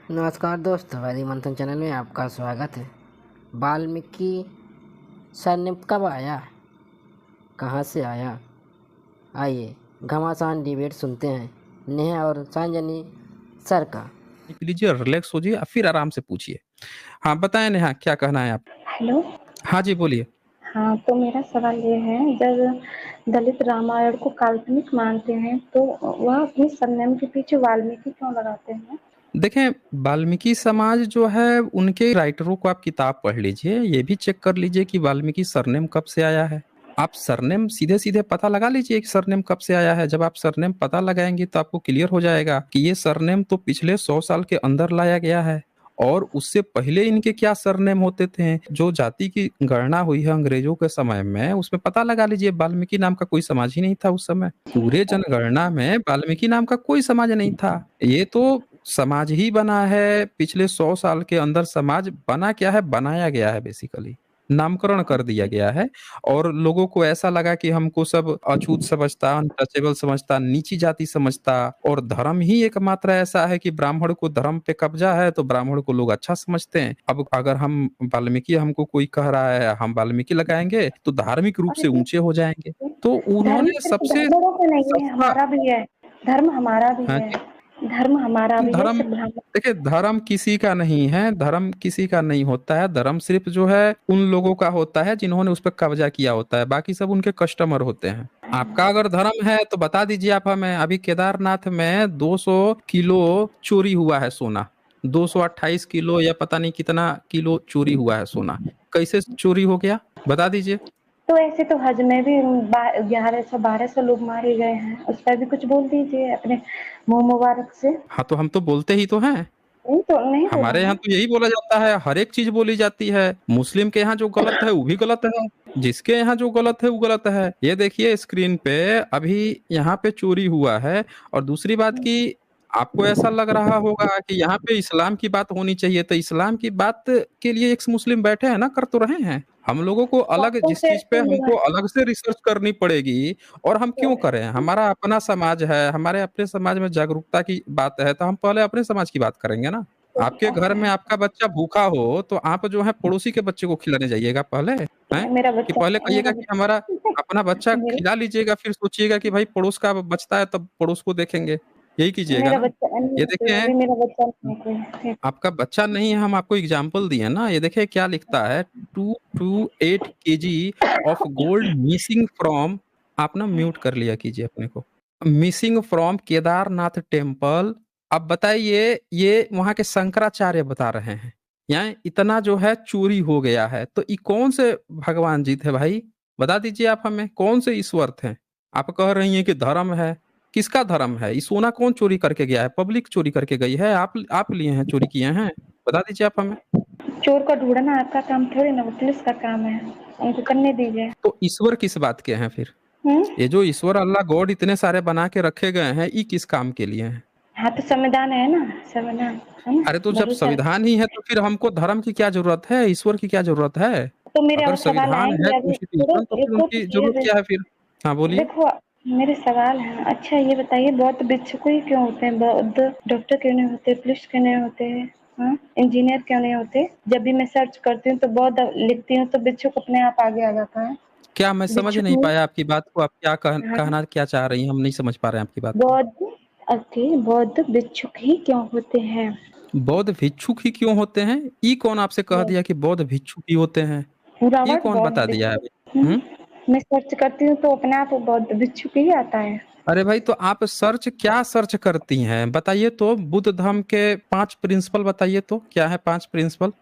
नमस्कार दोस्तों, वैदिक मंथन चैनल में आपका स्वागत है। वाल्मीकि सरनेम कब आया, कहाँ से आया? आइए घमासान डिबेट सुनते हैं नेहा और संजनी सर का। लीजिए, रिलैक्स होजिए और फिर आराम से पूछिए। हाँ, बताएं नेहा, क्या कहना है आप? हेलो। हाँ जी, बोलिए। हाँ, तो मेरा सवाल ये है, जब दलित रामायण को काल्पनिक मानते हैं तो वह अपने सरनेम के पीछे वाल्मीकि क्यों लगाते हैं? देखें, वाल्मीकि समाज जो है, उनके राइटरों को आप किताब पढ़ लीजिए, ये भी चेक कर लीजिए कि वाल्मीकि सरनेम कब से आया है। आप सरनेम सीधे सीधे पता लगा लीजिए कि सरनेम कब से आया है। जब आप सरनेम पता लगाएंगे तो आपको क्लियर हो जाएगा कि ये सरनेम तो पिछले 100 साल के अंदर लाया गया है। और उससे पहले इनके क्या सरनेम होते थे, जो जाति की गणना हुई है अंग्रेजों के समय में, उसमें पता लगा लीजिए। वाल्मीकि नाम का कोई समाज ही नहीं था उस समय। पूरे जनगणना में वाल्मीकि नाम का कोई समाज नहीं था। ये तो समाज ही बना है, पिछले 100 साल के अंदर समाज बना क्या है, बनाया गया है, बेसिकली नामकरण कर दिया गया है। और लोगों को ऐसा लगा कि हमको सब अछूत समझता, अनटचेबल समझता, नीची जाति समझता, और धर्म ही एकमात्र ऐसा है कि ब्राह्मण को धर्म पे कब्जा है तो ब्राह्मण को लोग अच्छा समझते हैं। अब अगर हम वाल्मीकि, हमको कोई कह रहा है हम वाल्मीकि लगाएंगे तो धार्मिक रूप और से ऊंचे हो जाएंगे। तो धर्म उन्होंने सिर्फ सबसे ब्राह्मणों का नहीं है, सस्ता। हमारा भी है। धर्म हमारा भी हाँ है। जी। धर्म हमारा भी है, धर्म, सिर्फ ब्राह्मण। देखिए, धर्म किसी का नहीं है, धर्म किसी का नहीं होता है। धर्म सिर्फ जो है उन लोगों का होता है जिन्होंने उस पर कब्जा किया होता है, बाकी सब उनके कस्टमर होते हैं। आपका अगर धर्म है तो बता दीजिए आप हमें। अभी केदारनाथ में 200 किलो चोरी हुआ है सोना, 228 किलो या पता नहीं कितना किलो चोरी हुआ है सोना। कैसे चोरी हो गया, बता दीजिए। तो ऐसे तो हज में भी 1100-1200 लोग मारे गए हैं, उस पर भी कुछ बोल दीजिए अपने मुंह मुबारक से। हाँ, तो हम तो बोलते ही तो हैं। नहीं तो नहीं बोला हमारे यहाँ ना। तो यही बोला जाता है, हर एक चीज बोली जाती है। मुस्लिम के यहाँ जो गलत है वो भी गलत है, जिसके यहाँ जो गलत है वो गलत है। ये देखिए स्क्रीन पे, अभी यहाँ पे चोरी हुआ है। और दूसरी बात की, आपको ऐसा लग रहा होगा कि यहाँ पे इस्लाम की बात होनी चाहिए, तो इस्लाम की बात के लिए एक मुस्लिम बैठे हैं ना, कर तो रहे हैं। हम लोगों को अलग, बातों जिस से चीज पे हमको अलग से रिसर्च करनी पड़ेगी, और हम क्यों करें? हमारा अपना समाज है, हमारे अपने समाज में जागरूकता की बात है, तो हम पहले अपने समाज की बात करेंगे ना। आपके घर में आपका बच्चा भूखा हो तो आप जो है पड़ोसी के बच्चे को खिलाने जाइएगा पहले, हैं? मेरा कि बच्चा पहले कहिएगा मेरा कि हमारा अपना बच्चा बच्चा मेरे खिला लीजिएगा, फिर सोचिएगा कि भाई पड़ोस का बचता है तब पड़ोस को देखेंगे। यही कीजिएगा मेरा ना। बच्चा नहीं ये है, कोई देखें, अभी मेरा बच्चा नहीं है कोई। आपका बच्चा नहीं है, हम आपको एग्जाम्पल दिए ना। ये देखिए क्या लिखता है, 228 kg of gold missing from, आप ना म्यूट कर लिया कीजिए अपने को, मिसिंग फ्रॉम केदारनाथ टेम्पल। अब बताइए, ये वहां के शंकराचार्य बता रहे हैं यहाँ इतना जो है चोरी हो गया है, तो ये कौन से भगवान जी थे भाई? बता दीजिए आप हमें, कौन से ईश्वर थे? आप कह रही हैं कि धर्म है। किसका धर्म है? ये सोना कौन चोरी करके गया है? पब्लिक चोरी करके गई है, आप लिए हैं, चोरी किए हैं? बता दीजिए आप हमें। चोर को ढूंढना आपका काम थोड़ी ना, वो पुलिस का काम है, उनको करने दीजिए। तो ईश्वर किस बात के हैं फिर? हम्म। ये जो ईश्वर अल्लाह गॉड इतने सारे बना के रखे गए हैं, ये किस काम के लिए हैं? हाँ, तो संविधान है ना, संविधान है ना, अरे तो जब भरोसा रख। संविधान ही है तो फिर हमको धर्म की क्या जरूरत है, ईश्वर की क्या जरूरत है? तो मेरे अगर और सवाल संविधान है, आएंगे अभी, कॉन्स्टिट्यूशन, तो फिर रुको तो उनकी जरूरत फिर। क्या है फिर? हाँ, बोलिए। देखो, मेरे सवाल हैं। अच्छा ये बताइए, बौद्ध भिक्षुक ही क्यों होते हैं? बौद्ध डॉक्टर क्यों नहीं होते? पुलिस क्यों नहीं होते हैं? हाँ, इंजीनियर क्यों नहीं होते? जब भी मैं सर्च करती हूँ तो बौद्ध लिखती हूँ तो भिक्षुक अपने आप आगे आ जाता है। क्या मैं समझ भिक्षुक नहीं में। पाया आपकी बात को, आप क्या हाँ, कहना क्या चाह रही हैं? हम नहीं समझ पा रहे हैं आपकी बात को। बौद्ध। ओके, बौद्ध भिक्षुक ही क्यों होते हैं? बौद्ध भिक्षुक ही क्यों होते हैं? ई कौन आपसे कह दिया कि बौद्ध भिक्षुक ही होते हैं? पूरा ये वर्ड कौन बौद्ध बता दिया है भिक्षुक। भाई? मैं सर्च करती हूँ तो अपने आप बौद्ध भिक्षुक ही आता है। अरे भाई, तो आप सर्च क्या सर्च करती हैं बताइए तो? बुद्ध धर्म के 5 प्रिंसिपल बताइए तो, क्या है 5 प्रिंसिपल?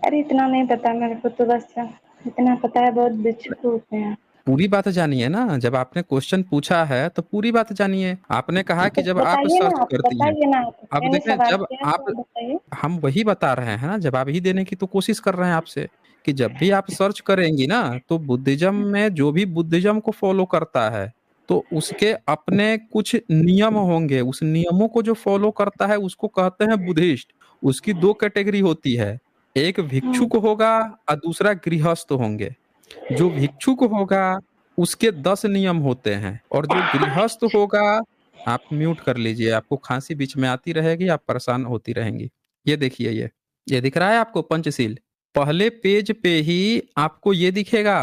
अरे इतना नहीं पता मेरे को, तो बस इतना पता है बौद्ध भिक्षुक होते हैं। पूरी बात जानिए ना। जब आपने क्वेश्चन पूछा है तो पूरी बात जानिए। आपने कहा तो कि जब आप बताइए ना, सर्च आप करती हैं, बताइए ना, आप अब मैंने देखें, सवाल जब किया है आप, तो आप बताइए। हम वही बता रहे हैं ना, जवाब ही देने की तो कोशिश कर रहे हैं आपसे, कि जब भी आप सर्च करेंगी ना, तो बुद्धिज्म में जो भी बुद्धिज्म को फॉलो करता है, तो उसके अपने कुछ नियम होंगे। उस नियमों को जो फॉलो करता है उसको कहते हैं बुद्धिस्ट। उसकी 2 कैटेगरी होती है, एक भिक्षुक होगा और दूसरा गृहस्थ होंगे। जो भिक्षुक होगा उसके 10 नियम होते हैं, और जो गृहस्थ होगा, आप म्यूट कर लीजिए, आपको खांसी बीच में आती रहेगी, आप परेशान होती रहेंगी। ये देखिए, ये दिख रहा है आपको पंचशील। पहले पेज पे ही आपको ये दिखेगा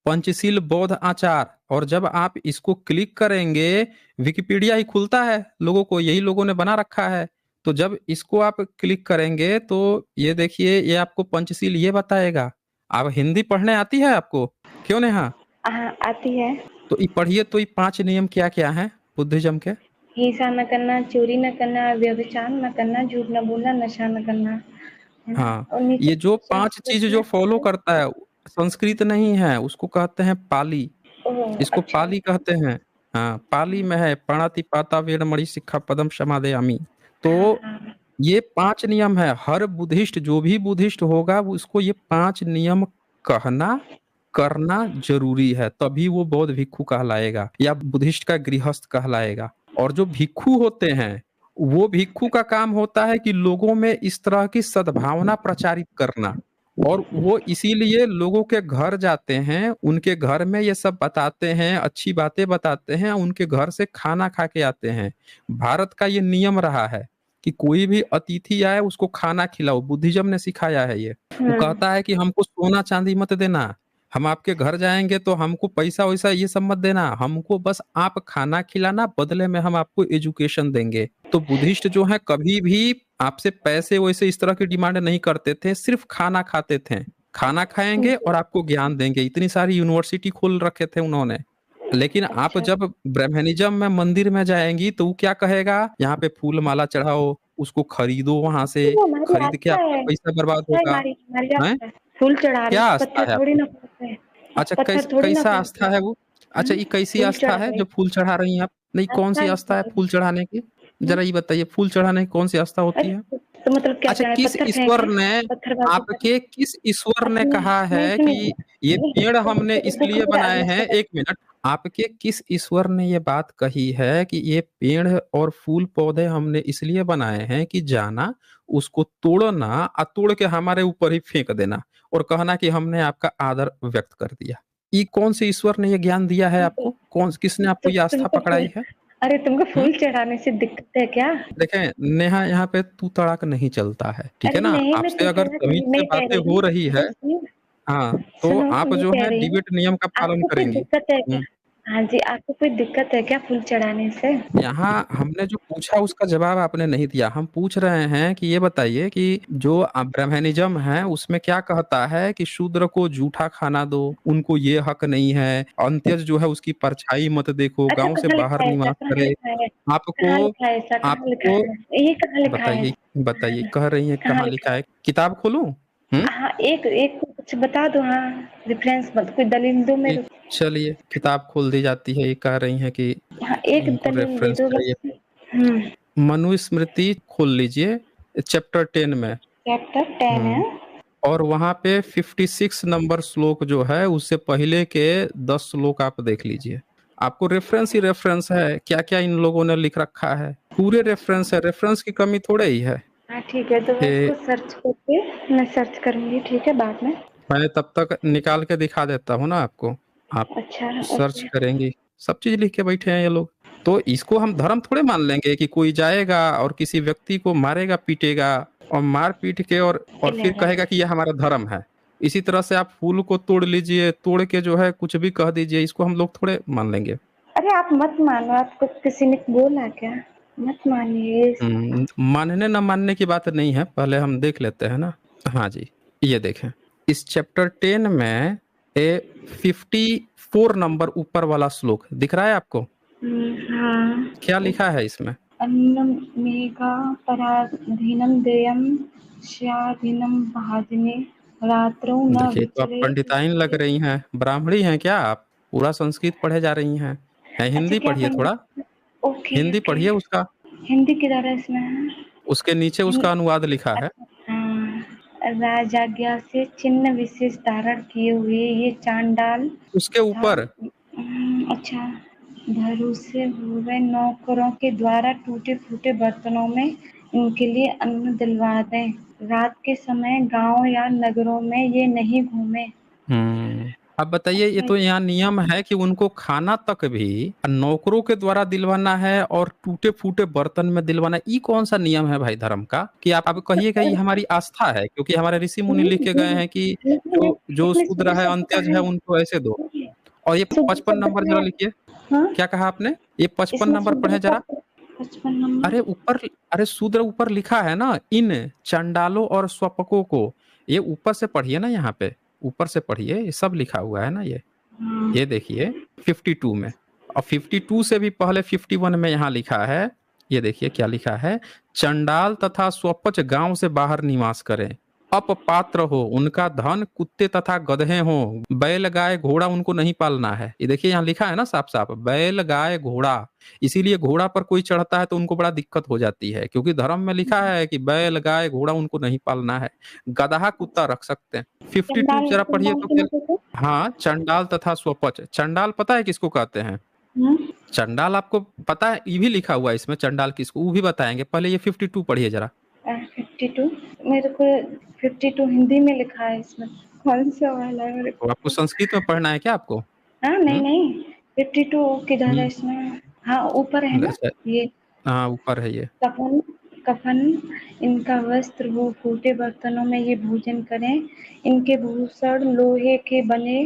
पंचशील बौद्ध आचार, और जब आप इसको क्लिक करेंगे विकिपीडिया ही खुलता है, लोगों को यही लोगों ने बना रखा है। तो जब इसको आप क्लिक करेंगे तो ये देखिए, ये आपको पंचशील ये बताएगा। आप हिंदी पढ़ने आती है आपको? क्यों नेहा? हाँ आती है। तो ये पढ़िए, तो ये 5 नियम क्या क्या हैं बुद्धिज्म के? हिंसा न करना, चोरी न करना, व्यभिचार न करना, झूठ न बोलना, नशा न करना, है ना। हाँ, और नीचे ये जो 5 चीज जो फॉलो संस्कृत करता है, संस्कृत नहीं है, उसको कहते हैं पाली। ओह इसको अच्छा। पाली कहते हैं। हाँ, पाली में है पाणातिपाता वेदमणि सिक्खा पदम समादयामि। हाँ तो हाँ। ये 5 नियम है। हर बुद्धिस्ट, जो भी बुद्धिस्ट होगा, वो उसको ये 5 नियम कहना करना जरूरी है, तभी वो बौद्ध भिक्षु कहलाएगा या बुद्धिस्ट का गृहस्थ कहलाएगा। और जो भिक्षु होते हैं, वो भिक्षु का काम होता है कि लोगों में इस तरह की सद्भावना प्रचारित करना, और वो इसीलिए लोगों के घर जाते हैं, उनके घर में ये सब बताते हैं, अच्छी बातें बताते हैं, उनके घर से खाना खा के आते हैं। भारत का ये नियम रहा है कि कोई भी अतिथि आए उसको खाना खिलाओ, बुद्धिज्म ने सिखाया है ये। वो कहता है कि हमको सोना चांदी मत देना, हम आपके घर जाएंगे तो हमको पैसा वैसा ये सब मत देना, हमको बस आप खाना खिलाना, बदले में हम आपको एजुकेशन देंगे। तो बुद्धिस्ट जो है कभी भी आपसे पैसे वैसे इस तरह की डिमांड नहीं करते थे, सिर्फ खाना खाते थे। खाना खाएंगे और आपको ज्ञान देंगे। इतनी सारी यूनिवर्सिटी खोल रखे थे उन्होंने। लेकिन आप अच्छा। जब ब्रह्मनिज्म में मंदिर में जाएंगी तो वो क्या कहेगा, यहाँ पे फूल माला चढ़ाओ, उसको खरीदो, वहां से वो हमारी खरीद के आस्था आपका है, पैसा बर्बाद आस्था है होगा। हमारी, हमारी है आस्था है। फूल चढ़ा रहे क्या हैं, आस्था पत्थर है थोड़ी आपकी? ना फोड़ते हैं। अच्छा, पत्थर थोड़ी ना कैसा फोड़ते आस्था हैं। है वो? अच्छा, ये कैसी फूल आस्था चढ़ा है रहे जो हैं। फूल चढ़ा रही हैं आप? नहीं, कौन आस्था सी है आस्था है हमारी। फूल चढ़ाने की? हम्म, जरा ये बताइए, फूल चढ़ाने की कौन सी आस्था होती अरे है? तो मतलब क्या अच्छा, चाहे किस पत्थर ईश्वर फेंके, ने, पत्थरबाजी करें। आपके किस ईश्वर ने अपने कहा नहीं है सुनिए, कि ये पेड़ हमने तो दुख इसलिए मेरा बनाए अलग हैं? से है। 1 मिनट। आपके किस ईश्वर ने ये बात कही है कि ये पेड़ और फूल पौधे हमने इसलिए बनाए हैं कि जाना, उसको तोड़ना और तोड़ के हमारे ऊपर ही फेंक देना, और कहना कि हमने आपका आदर व्यक्त कर दिया? ये कौन से ईश्वर ने ये ज्ञान दिया है आपको? कौन, किसने आपको ये आस्था तुमको फूल, पकड़ाई है? अरे तुमको हम्म? फूल चढ़ाने से दिक्कत है क्या? देखें नेहा, यहाँ पे तू तड़ाक नहीं चलता है, ठीक है अरे ना? नहीं, मैं आपसे तो अगर तड़क तमीज से नहीं कह बातें रही हो हूँ। रही है, अरे सुनिए, हाँ, तो सुनो, आप मैं जो कह है रही हूँ, डिबेट नियम का पालन आपको कोई करेंगी। दिक्कत है क्या? हाँ जी, आपको कोई दिक्कत है क्या फूल चढ़ाने से? यहाँ हमने जो पूछा उसका जवाब आपने नहीं दिया। हम पूछ रहे हैं कि ये बताइए कि जो ब्राह्मणिज्म है उसमें क्या कहता है कि शूद्र को जूठा खाना दो, उनको ये हक नहीं है, अंत्यज जो है उसकी परछाई मत देखो, अच्छा, गांव से कहाँ बाहर लिखा है ऐसा? निवास कहाँ करे। लिखा है? आपको कहाँ लिखा है ऐसा? कहाँ लिखा आपको है? ये कहाँ लिखा है? बताइए, बताइए, कह रही हैं कहाँ कहाँ लिखा लिखा है? है? किताब खोलूं? हम्म? हाँ, एक एक कुछ बता दो। हाँ, रेफरेंस मत, कोई दलील दो मेरे को। चलिए, किताब खोल दी जाती है। ये कह रही हैं कि हाँ, एक उनको दलील दे रेफरेंस दो चाहिए। बस। हम्म। मनुस्मृति खोल लीजिए, चैप्टर 10 में। चैप्टर 10 है। हम्म। और वहां पे 56 नंबर श्लोक जो है, उससे पहले के 10 श्लोक आप देख लीजिए। आपको रेफरेंस ही रेफरेंस है, क्या क्या इन लोगों ने लिख रखा है, पूरे रेफरेंस है, रेफरेंस की कमी थोड़े ही है। हाँ ठीक है, तो मैं ये इसको सर्च करके मैं सर्च करूंगी, ठीक है, बाद में। मैं तब तक निकाल के दिखा देता हूँ ना आपको, आप अच्छा। Search okay. करेंगी। सब चीज लिख के बैठे हैं ये लोग। तो इसको हम धर्म थोड़े मान लेंगे कि कोई जाएगा और किसी व्यक्ति को मारेगा पीटेगा, और मार पीट के और फिर 11। कहेगा कि यह हमारा धर्म है। इसी तरह से आप फूल को तोड़ लीजिए, तोड़ के जो है कुछ भी कह दीजिए, इसको हम लोग थोड़े मान लेंगे। अरे आप मत मानो, आपको किसी ने बोला क्या? मत मानिए। मानने न मानने की बात नहीं है, पहले हम देख लेते हैं ना। हाँ जी, ये देखें, इस चैप्टर 10 में ए 54 नंबर ऊपर वाला श्लोक दिख रहा है आपको? हाँ। क्या लिखा है इसमें? अन्नम मेघा पराधीनम देयम स्याधीनम भाजने रात्रो न देखिए, तो आप विचरे। पंडिताइन लग रही हैं, ब्राह्मणी हैं क्या आप? पूरा संस्कृत पढ़े जा रही हैं। अच्छा, हिंदी क्या पढ़िए पढ़ना? थोड़ा, ओके हिंदी ओके। पढ़िए उसका। हिंदी किधर है इसमें? उसके नीचे उसका अनुवाद लिखा है। हाँ, राजाज्ञा से चिन्ह विशेष धारण किए हुए ये चांडाल उसके तथा ऊपर अच्छा, भरोसे हुए नौकरों के द्वारा टूटे फूटे बर्तनों में इनके लिए अन्न दिलवा दें। रात के समय गांव या नगरों में ये नहीं घूमे। हम्म अब बताइए, ये तो यहाँ नियम है कि उनको खाना तक भी नौकरों के द्वारा दिलवाना है और टूटे फूटे बर्तन में दिलवाना है। ये कौन सा नियम है भाई धर्म का कि आप अब कहिएगा ये हमारी आस्था है, क्योंकि हमारे ऋषि मुनि लिख के गए हैं कि लेकिन जो जो इसमें शूद्र सूर्य है शब्द अंत्यज का है है, उनको ऐसे दो। और ये सूर्य 55 शब्द नंबर का जरा है। लिखिए। हाँ, क्या कहा आपने? ये 55 इसमें नंबर शूद्र पढ़े का जरा। 55 नंबर। अरे ऊपर, अरे शूद्र ऊपर लिखा है ना, इन चंडालों और स्वपकों को। ये ऊपर से पढ़िए ना, यहाँ पे ऊपर से पढ़िए, ये सब लिखा हुआ है ना हाँ, ये देखिए 52 में। और 52 से भी पहले 51 में यहाँ लिखा है, ये देखिए क्या लिखा है। चंडाल तथा स्वपच गांव से बाहर निवास करें, अपपात्र हो, उनका धन कुत्ते तथा गधे हो, बैल गाय घोड़ा उनको नहीं पालना है। ये देखिए यहाँ लिखा है ना साफ साफ, बैल गाय घोड़ा। इसीलिए घोड़ा पर कोई चढ़ता है तो उनको बड़ा दिक्कत हो जाती है, क्योंकि धर्म में लिखा है कि बैल गाय घोड़ा उनको नहीं पालना है। गधा कुत्ता रख सकते हैं। 52 चंडाल जरा पढ़िए चंडाल तो के क्या। मतलब है? हाँ, चंडाल तथा स्वपच। चंडाल पता है किसको कहते हैं? हम्म, चंडाल आपको पता है? ये भी लिखा हुआ है इसमें चंडाल किसको, वो भी बताएंगे। पहले ये 52 पढ़िए जरा। 52 मेरे को 52 हिंदी में लिखा है इसमें, कौन सा वाला है मेरे तो आपको को? संस्कृत में पढ़ना है क्या आपको? हाँ, नहीं हम्म नहीं, 52 किधर है हम्म इसमें? हाँ, ऊपर है ना अच्छा, ये। हाँ ऊपर है ये। कफन, कफन इनका वस्त्र हो, फूटे बर्तनों में ये भोजन करें, इनके भूषण लोहे के बने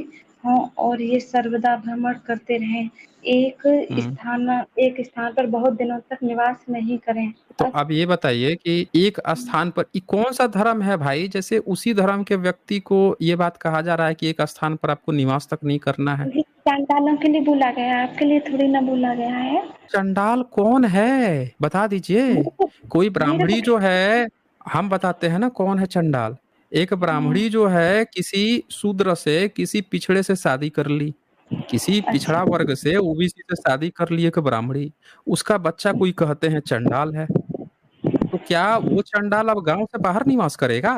हों और ये सर्वदा भ्रमण करते रहें, एक हम्म स्थान एक स्थान पर बहुत दिनों तक निवास नहीं करें। तो अब ये बताइए कि एक स्थान पर, ये कौन सा धर्म है भाई? जैसे उसी धर्म के व्यक्ति को ये बात कहा जा रहा है कि एक स्थान पर आपको निवास तक नहीं करना है। ये चांडालों के लिए बोला गया है, आपके लिए थोड़ी ना बोला गया है। चंडाल कौन है बता दीजिए। मेरे को कोई मेरे को ब्राह्मणी जो है, हम बताते हैं ना कौन है चंडाल। एक ब्राह्मणी जो है किसी शूद्र से, किसी पिछड़े से शादी कर ली, किसी अच्छा, पिछड़ा वर्ग से, ओबीसी से शादी कर ली एक ब्राह्मणी, उसका बच्चा कोई कहते हैं चंडाल है। तो क्या वो चंडाल अब गांव से बाहर निवास करेगा?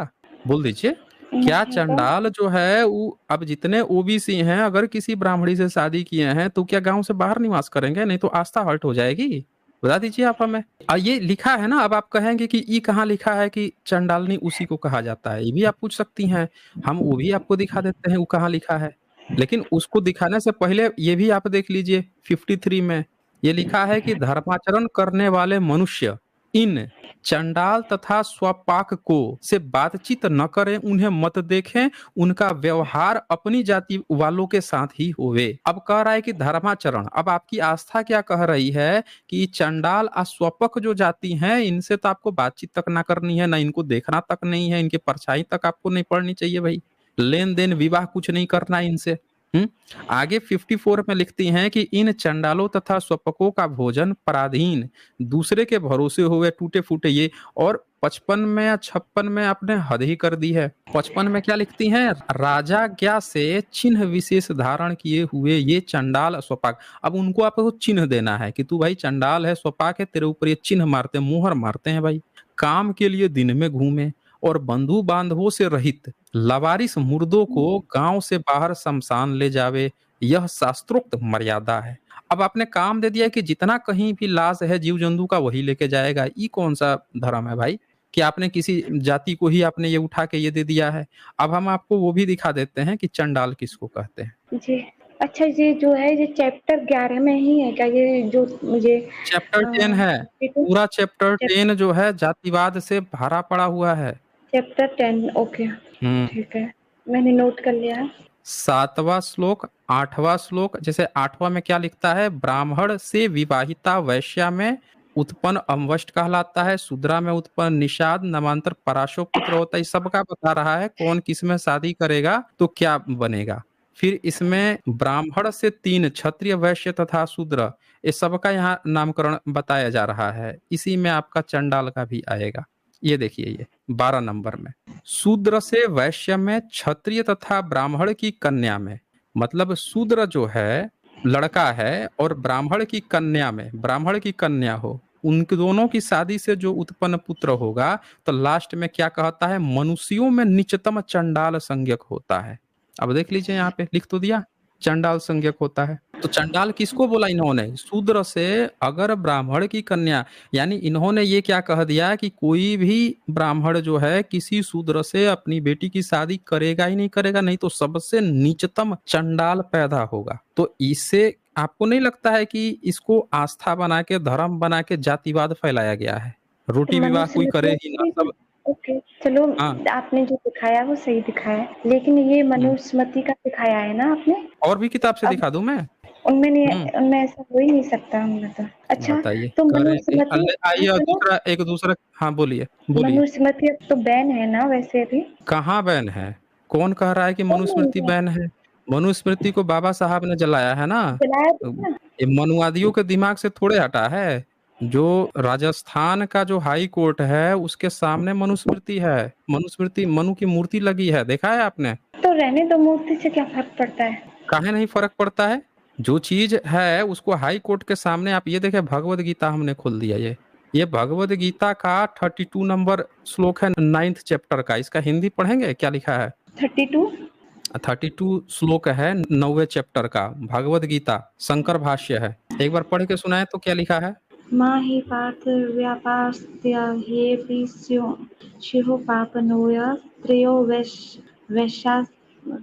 बोल दीजिए। क्या नहीं तो चंडाल जो है वो अब जितने ओबीसी हैं, अगर किसी ब्राह्मणी से शादी किए हैं तो क्या गांव से बाहर निवास करेंगे? नहीं तो आस्था हर्ट हो जाएगी। बता दीजिए आप हमें। ये लिखा है ना, अब आप कहेंगे कि ये कहाँ लिखा है कि चंडालनी उसी को कहा जाता है, ये भी आप पूछ सकती हैं। हम वो भी आपको दिखा देते हैं वो कहाँ लिखा है। लेकिन उसको दिखाने से पहले ये भी आप देख लीजिए 53 में। ये लिखा है कि धर्माचरण करने वाले मनुष्य इन चंडाल तथा स्वपाक को से बातचीत न करें, उन्हें मत देखें, उनका व्यवहार अपनी जाति वालों के साथ ही होवे। अब कह रहा है कि धर्माचरण, अब आपकी आस्था क्या कह रही है कि चंडाल और स्वपक जो जाति हैं इनसे तो आपको बातचीत तक ना करनी है, ना इनको देखना तक नहीं है, इनके परछाई तक आपको नहीं पड़नी चाहिए भाई। लेन देन विवाह कुछ नहीं करना इनसे। हम्म आगे 54 में लिखती हैं कि इन चंडालों तथा स्वपकों का भोजन पराधीन, दूसरे के भरोसे हुए टूटे फूटे ये। और 55 में या 56 में आपने हद ही कर दी है। 55 में क्या लिखती हैं? राजाज्ञा से चिन्ह विशेष धारण किए हुए ये चंडाल स्वपाक। अब उनको आपको चिन्ह देना है कि तू भाई चंडाल है, स्वपाक है, तेरे ऊपर ये चिन्ह मारते हैं, मुहर मारते हैं भाई। काम के लिए दिन में घूमे और बंधु बांधवों से रहित लवारिस मुर्दों को गांव से बाहर शमशान ले जावे, यह शास्त्रोक्त मर्यादा है। अब आपने काम दे दिया कि जितना कहीं भी लाश है जीव जंतु का वही लेके जाएगा। ये कौन सा धर्म है भाई कि आपने किसी जाति को ही आपने ये उठा के ये दे दिया है? अब हम आपको वो भी दिखा देते हैं कि चंडाल किसको कहते हैं। जी, अच्छा, ये जो है ये चैप्टर 11 में ही है क्या, ये जो मुझे चैप्टर 10 है। 52 पूरा चैप्टर 10 जो है जातिवाद से भरा पड़ा हुआ है। चैप्टर 10, ओके, हम्म ठीक है, मैंने नोट कर लिया है। 7वां श्लोक, 8वां श्लोक। जैसे 8वां में क्या लिखता है? ब्राह्मण से विवाहिता वैश्या में उत्पन्न अमवस्ट कहलाता है, शूद्रा में उत्पन्न निषाद नामांतर पराशो पुत्र होता है। सबका बता रहा है कौन किस में शादी करेगा तो क्या बनेगा। फिर इसमें ब्राह्मण से 3 क्षत्रिय वैश्य तथा शूद्र, ये सबका यहाँ नामकरण बताया जा रहा है। इसी में आपका चंडाल का भी आएगा। ये देखिए ये 12 नंबर में, शूद्र से वैश्य में, क्षत्रिय तथा ब्राह्मण की कन्या में। मतलब शूद्र जो है लड़का है और ब्राह्मण की कन्या में, ब्राह्मण की कन्या हो, उन दोनों की शादी से जो उत्पन्न पुत्र होगा तो लास्ट में क्या कहता है? मनुष्यों में निचतम चंडाल संज्ञक होता है। अब देख लीजिए यहाँ पे लिख तो दिया। चंडाल संज्ञक होता है। तो चंडाल किसको बोला इन्होंने? शूद्र से अगर ब्राह्मण की कन्या, यानी इन्होंने ये क्या कह दिया कि कोई भी ब्राह्मण जो है किसी शूद्र से अपनी बेटी की शादी करेगा ही नहीं करेगा, नहीं तो सबसे नीचतम चंडाल पैदा होगा। तो इससे आपको नहीं लगता है कि इसको आस्था बना के, धर्म बना के जातिवाद फैलाया गया है? रोटी विवाह कोई करे ही ना, सब। ओके चलो, हाँ। आपने जो दिखाया वो सही दिखाया, लेकिन ये मनुस्मृति का दिखाया है ना आपने। और भी किताब से अब दिखा दूं मैं? उनमें नहीं, हम्म उनमें ऐसा हो ही नहीं सकता उनमें तो। अच्छा, बताइए, तो कह रहे थे मनुस्मृति, आइए, और सुनो, दूसरा एक दूसरा। हाँ बोलिए बोलिए। मनुस्मृति अब तो बैन है ना वैसे भी। कहाँ बैन है? कौन कह रहा है कि मनुस्मृति नहीं, बैन है? मनुस्मृति को बाबा साहब ने जलाया है ना। जलाया था ना। ये मनुवादियों के दिमाग से थोड़े हटा है। जो राजस्थान का जो हाई कोर्ट है उसके सामने मनुस्मृति है। मनुस्मृति, मनु की मूर्ति लगी है, देखा है आपने? तो रहने दो, मूर्ति से क्या फर्क पड़ता है। काहे नहीं फर्क पड़ता है? जो चीज है उसको हाई कोर्ट के सामने, आप ये देखे, भगवत गीता हमने खोल दिया। ये भगवत गीता का 32 नंबर श्लोक है, 9th चैप्टर का। इसका हिंदी पढ़ेंगे, क्या लिखा है? 32। 32 श्लोक है 9वें चैप्टर का, भगवत गीता, शंकर भाष्य है। एक बार पढ़ के सुनाए तो क्या लिखा है? माँ ही पार्थ व्यापास्त्य हे स्यो पापनोय त्रयो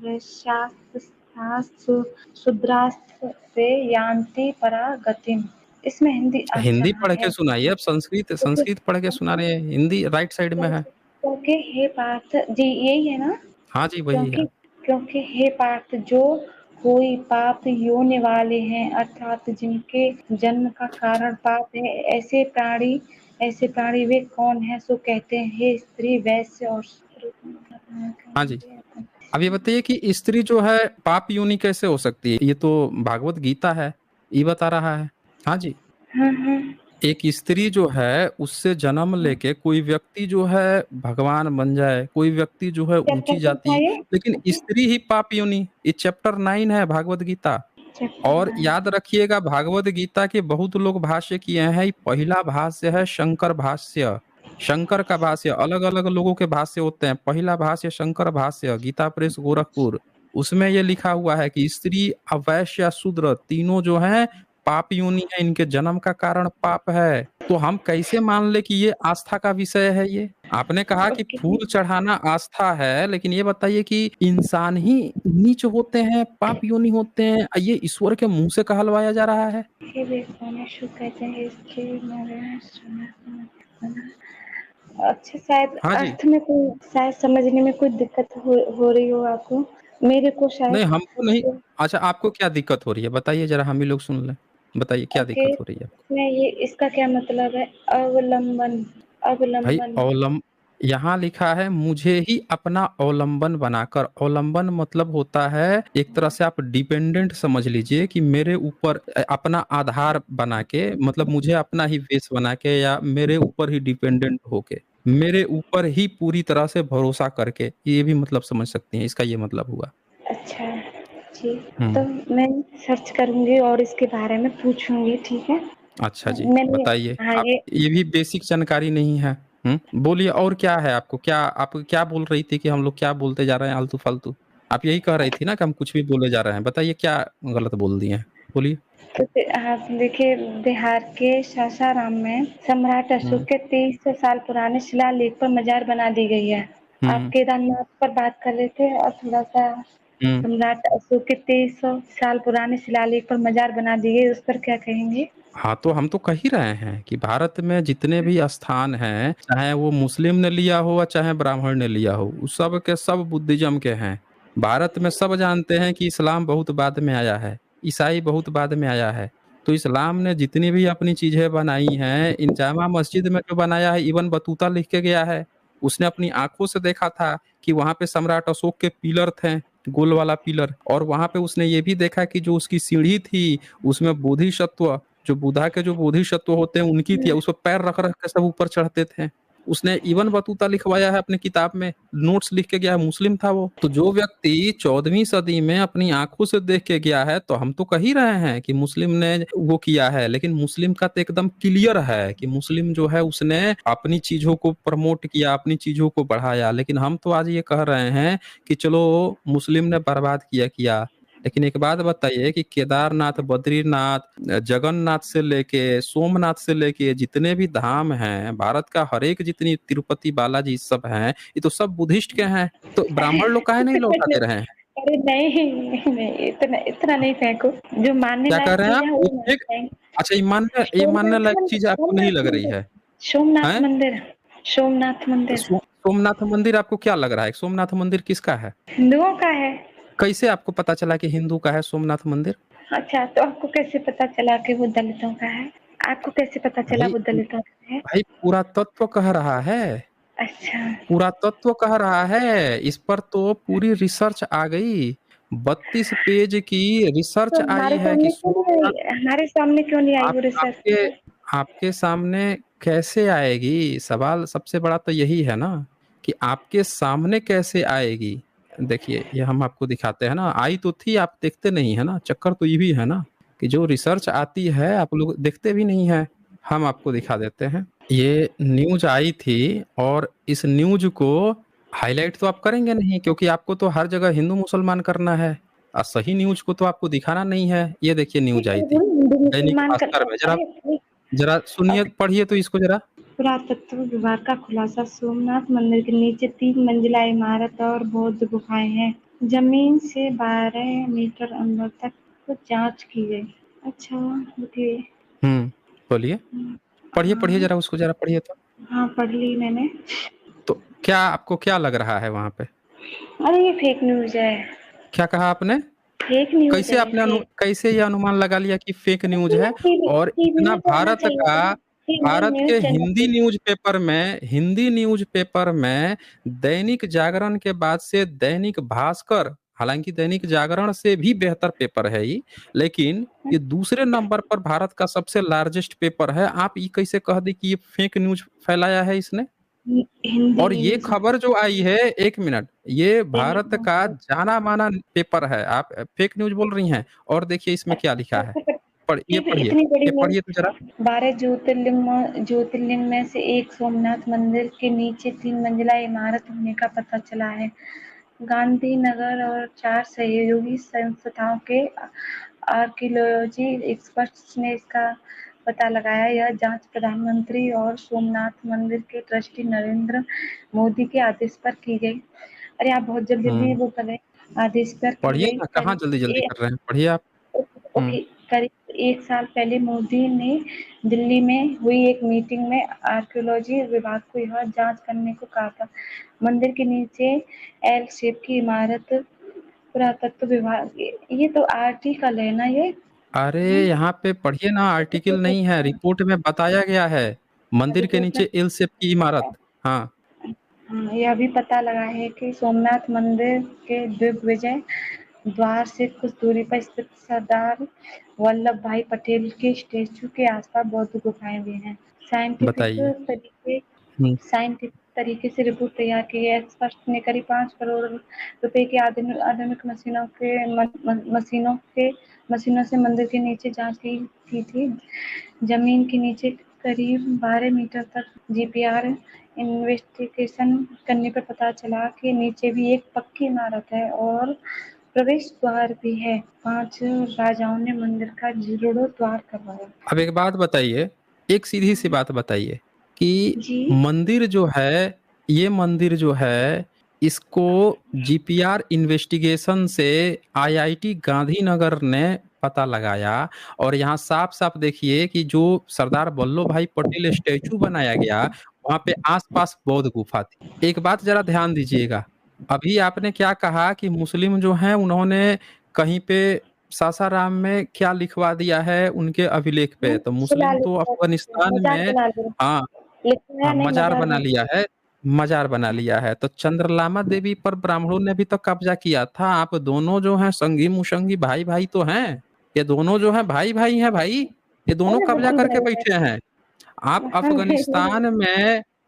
वैश्यास्तास्तु शूद्रास्ते यान्ति परा गतिम। इसमें हिंदी अर्थ हिंदी कहाँ पढ़ के है? सुनाइए। अब संस्कृत संस्कृत पढ़ के सुना रहे हैं, हिंदी राइट साइड में है। क्योंकि हे पार्थ जी, यही है ना। हाँ जी, वही क्योंकि है। क्योंकि हे पार्थ, जो कोई पाप योनि वाले हैं, अर्थात जिनके जन्म का कारण पाप है, ऐसे प्राणी वे कौन है? सो कहते हैं हे स्त्री, वैश्य और हाँ जी, अब ये बताइए कि स्त्री जो है पाप योनि कैसे हो सकती है? ये तो भागवत गीता है, ये बता रहा है। हाँ जी, हाँ। एक स्त्री जो है उससे जन्म लेके कोई व्यक्ति जो है भगवान बन जाए, कोई व्यक्ति जो है ऊंची चैप्टर कौन सा जाति, है ये? लेकिन स्त्री ही पाप योनि। ये चैप्टर 9 है भागवत गीता। चैप्टर और 9। याद रखिएगा, भागवत गीता के बहुत लोग भाष्य किए हैं। ये पहला भाष्य है शंकर भाष्य। शंकर का भाष्य, अलग अलग लोगों के भाष्य होते हैं। पहला भाष्य शंकर भाष्य, गीता प्रेस गोरखपुर। उसमें ये लिखा हुआ है कि स्त्री, अवैश्य या शूद्र, तीनों जो हैं पाप योनि है, इनके जन्म का कारण पाप है। तो हम कैसे मान ले कि ये आस्था का विषय है? ये आपने कहा कि ओके, फूल चढ़ाना आस्था है, लेकिन ये बताइए कि इंसान ही नीच होते हैं, पाप योनि होते हैं, ये ईश्वर के मुंह से कहलवाया जा रहा है। हे वेदांत शु कहते हैं इसके अच्छा, शायद हाँ जी, अर्थ में कोई, शायद समझने में कोई दिक्कत हो रही हो आपको, मेरे को नहीं शायद। हमको नहीं। अच्छा, आपको क्या दिक्कत हो रही है बताइए जरा, हम ही लोग सुन लें। बताइए क्या ओके, दिक्कत हो रही है आपको? मैं ये, इसका क्या मतलब है? अवलंबन, भाई अवलंबन। यहाँ लिखा है मुझे ही अपना अवलंबन बनाकर। अवलंबन मतलब होता है, एक तरह से आप डिपेंडेंट समझ लीजिए कि मेरे ऊपर अपना आधार बना के, मतलब मुझे अपना ही बेस बना के, या मेरे ऊपर ही डिपेंडेंट होके, मेरे ऊपर ही पूरी तरह से भरोसा करके, ये भी मतलब समझ सकती हैं, इसका ये मतलब हुआ। अच्छा जी, तो हम्म मैं सर्च करूंगी और इसके बारे में पूछूंगी, ठीक है। अच्छा जी, मैंने, बताइए हाँ आप। ये भी बेसिक जानकारी नहीं है। बोलिए, और क्या है आपको? क्या आप क्या बोल रही थी कि हम लोग क्या बोलते जा रहे हैं आलतू फालतू? आप यही कह रही थी ना कि हम कुछ भी बोले जा रहे हैं। बताइए क्या गलत बोल दिए हैं, बोलिए। तो आप देखिए, बिहार के सासाराम में सम्राट अशोक हम्म के 2300 साल पुराने शिलालेख पर मजार बना दी गई है। आप हम्म केदारनाथ पर बात कर रहे थे, और थोड़ा सा हम्म सम्राट अशोक के 2300 साल पुराने शिलालेख पर मजार बना दी गई, उस पर क्या कहेंगे? हाँ, तो हम तो कह ही रहे हैं कि भारत में जितने भी स्थान हैं, चाहे वो मुस्लिम ने लिया हो या चाहे ब्राह्मण ने लिया हो, उस सब के सब बुद्धिज्म के हैं। भारत में सब जानते हैं कि इस्लाम बहुत बाद में आया है, ईसाई बहुत बाद में आया है। तो इस्लाम ने जितनी भी अपनी चीजें बनाई हैं, इन जामा मस्जिद में जो बनाया है, इवन बतूता लिख के गया है। उसने अपनी आंखों से देखा था कि वहां पे सम्राट अशोक के पिलर थे, गोल वाला पिलर। और वहां पे उसने ये भी देखा कि जो उसकी सीढ़ी थी, उसमें बोधिसत्व, जो बुद्धा के जो बोधिसत्व होते हैं उनकी थी, उस पर पैर रख रख के सब ऊपर चढ़ते थे। उसने इवन बतूता लिखवाया है अपनी किताब में, नोट्स लिख के गया है, मुस्लिम था वो। तो जो व्यक्ति 14वीं सदी में अपनी आंखों से देख के गया है, तो हम तो कह ही रहे हैं कि मुस्लिम ने वो किया है। लेकिन मुस्लिम का तो एकदम क्लियर है कि मुस्लिम जो है उसने अपनी चीजों को प्रमोट किया, अपनी चीजों को बढ़ाया। लेकिन हम तो आज ये कह रहे हैं कि चलो मुस्लिम ने बर्बाद किया, लेकिन एक बात बताइए कि केदारनाथ, बद्रीनाथ, जगन्नाथ से लेके सोमनाथ से लेके जितने भी धाम हैं भारत का, हर एक जितनी तिरुपति बालाजी सब हैं, ये तो सब बुद्धिस्ट के हैं। तो ब्राह्मण लोग काहे नहीं लौटा दे रहे हैं? अरे नहीं नहीं, इतना इतना नहीं फेंको। जो मानने क्या कह लायक रहे हैं चीज आप? है वो ये मान एक जाएंगे। अच्छा, ये मानने लायक चीज आपको नहीं लग रही है? सोमनाथ हैं? मंदिर, सोमनाथ मंदिर सोमनाथ मंदिर आपको क्या लग रहा है? सोमनाथ मंदिर किसका है? हिंदुओं का है। कैसे आपको पता चला कि हिंदू का है सोमनाथ मंदिर? अच्छा, तो आपको कैसे पता चला कि वो दलितों का है? आपको कैसे पता चला भाई वो दलितों का है? भाई पुरातत्व कह रहा है, अच्छा, पुरातत्व कह रहा है, इस पर तो पूरी रिसर्च आ गई। 32 पेज की रिसर्च तो आई हमारे है कि सामने क्यों नहीं सोमनाथ। आई, हमारे सामने क्यों नहीं आई आप वो रिसर्च? आपके आपके सामने कैसे आएगी? सवाल सबसे बड़ा तो यही है ना कि आपके सामने कैसे आएगी। देखिए, ये हम आपको दिखाते हैं ना, आई तो थी, आप देखते नहीं है ना। चक्कर तो ये भी है ना कि जो रिसर्च आती है आप लोग देखते भी नहीं है। हम आपको दिखा देते हैं, ये न्यूज आई थी, और इस न्यूज को हाईलाइट तो आप करेंगे नहीं, क्योंकि आपको तो हर जगह हिंदू मुसलमान करना है, और सही न्यूज को तो आपको दिखाना नहीं है। ये देखिए न्यूज आई थी हिंदू दैनिक मुसलमान भास्कर कर, में, जरा अरे जरा सुनिए, पढ़िए तो इसको जरा। पुरातत्व विभाग का खुलासा, सोमनाथ मंदिर के नीचे 3 मंजिला इमारत और बौद्ध गुफाएं हैं। जमीन से 12 मीटर अंदर तक जांच की गई। अच्छा, रुकिए। बोलिए, पढ़िए पढ़िए हाँ जरा, उसको जरा पढ़िए तो। हाँ, पढ़ ली मैंने। तो क्या आपको क्या लग रहा है वहां पे? अरे ये फेक न्यूज है, क्या कहा आपने? फेक न्यूज है, फेक। कैसे ये अनुमान लगा लिया कि फेक न्यूज है? और टीवी इतना में तो आना चाहिए था ना, टीवी भारत के न्यूज चैनल पे। हिंदी न्यूज़पेपर में दैनिक जागरण के बाद से दैनिक भास्कर, हालांकि दैनिक जागरण से भी बेहतर पेपर है ये, लेकिन ये दूसरे नंबर पर भारत का सबसे लार्जेस्ट पेपर है। आप ये कैसे कह दी कि ये फेक न्यूज फैलाया है इसने? हिंदी और ये न्यूज। खबर जो आई है, एक मिनट, ये दैनिक भारत का भास्कर। जाना माना पेपर है, आप फेक न्यूज बोल रही हैं। और देखिए इसमें क्या लिखा है, पढ़िए, इतनी बड़ी ये न्यूज। पढ़िए तो जरा। 12 ज्योतिर्लिंग में से एक सोमनाथ मंदिर के नीचे 3 मंजिला इमारत होने का पता चला है। गांधीनगर और 4 सहयोगी संस्थाओं के आर्कियोलॉजी एक्सपर्ट्स ने इसका पता लगाया। यह जांच प्रधानमंत्री और सोमनाथ मंदिर के ट्रस्टी नरेंद्र मोदी के आदेश पर की गई। अरे आप बहुत जल्दी जल्दी हम्म वो कर रहे हैं। आदेश पर की पढ़िए गई। ना, कहाँ जल्दी जल्दी कर रहे हैं, पढ़िए आप। हम्म ओके, करीब 1 साल पहले मोदी ने दिल्ली में हुई एक मीटिंग में आर्कियोलॉजी विभाग को यह जांच करने को कहा था। मंदिर के नीचे एल शेप की इमारत, पुरातत्व विभाग, ये तो आर्टिकल है ना ये। अरे हम्म, यहाँ पे पढ़िए ना, आर्टिकल रिपोर्ट नहीं है, लिखा है, रिपोर्ट में बताया गया है मंदिर के रिपोर्ट में। नीचे एल शेप की इमारत। हाँ, हाँ, यह भी पता लगा है कि सोमनाथ मंदिर के दिग्विजय द्वार से कुछ दूरी पर स्थित सरदार वल्लभ भाई पटेल के स्टेचू के आसपास बौद्ध गुफाएं भी हैं। साइंटिफिक बताइए। तरीके हम्म साइंटिफिक तरीके से रिपोर्ट तैयार की है। एक्सपर्ट ने करीब 5 करोड़ रुपए की आधुनिक आधुनिक मशीनों से मंदिर के नीचे जांच की थी। जमीन के नीचे करीब 12 मीटर तक जीपीआर इन्वेस्टिगेशन करने पर पता चला कि नीचे भी एक पक्की इमारत है और प्रवेश द्वार भी है। 5 राजाओं ने मंदिर का जीर्णोद्धार करवाया। अब एक बात बताइए, एक सीधी सी बात बताइए कि जी। मंदिर जो है, ये मंदिर जो है, इसको जीपीआर इन्वेस्टिगेशन से आईआईटी गांधीनगर ने पता लगाया, और यहाँ साफ साफ देखिए कि जो सरदार वल्लभ भाई पटेल स्टेचू बनाया गया, वहां पे आसपास बौद्ध गुफा थी। एक बात जरा ध्यान दीजिएगा, अभी आपने क्या कहा कि मुस्लिम जो हैं उन्होंने कहीं पे सासाराम में क्या लिखवा दिया है उनके अभिलेख पे, तो मुस्लिम तो अफगानिस्तान मजाक में, बना लिया, हाँ, लिखा हाँ, है नहीं, मजार मजार बना बना। लिया है, मजार बना लिया है। तो चंद्रलामा देवी पर ब्राह्मणों ने भी तो कब्जा किया था। आप दोनों जो हैं संगी मुशंगी भाई भाई तो हैं, ये दोनों जो हैं भाई भाई हैं भाई, ये दोनों अरे कब्जा बिल्कुल करके भाई है। बैठे हैं। आप हाँ,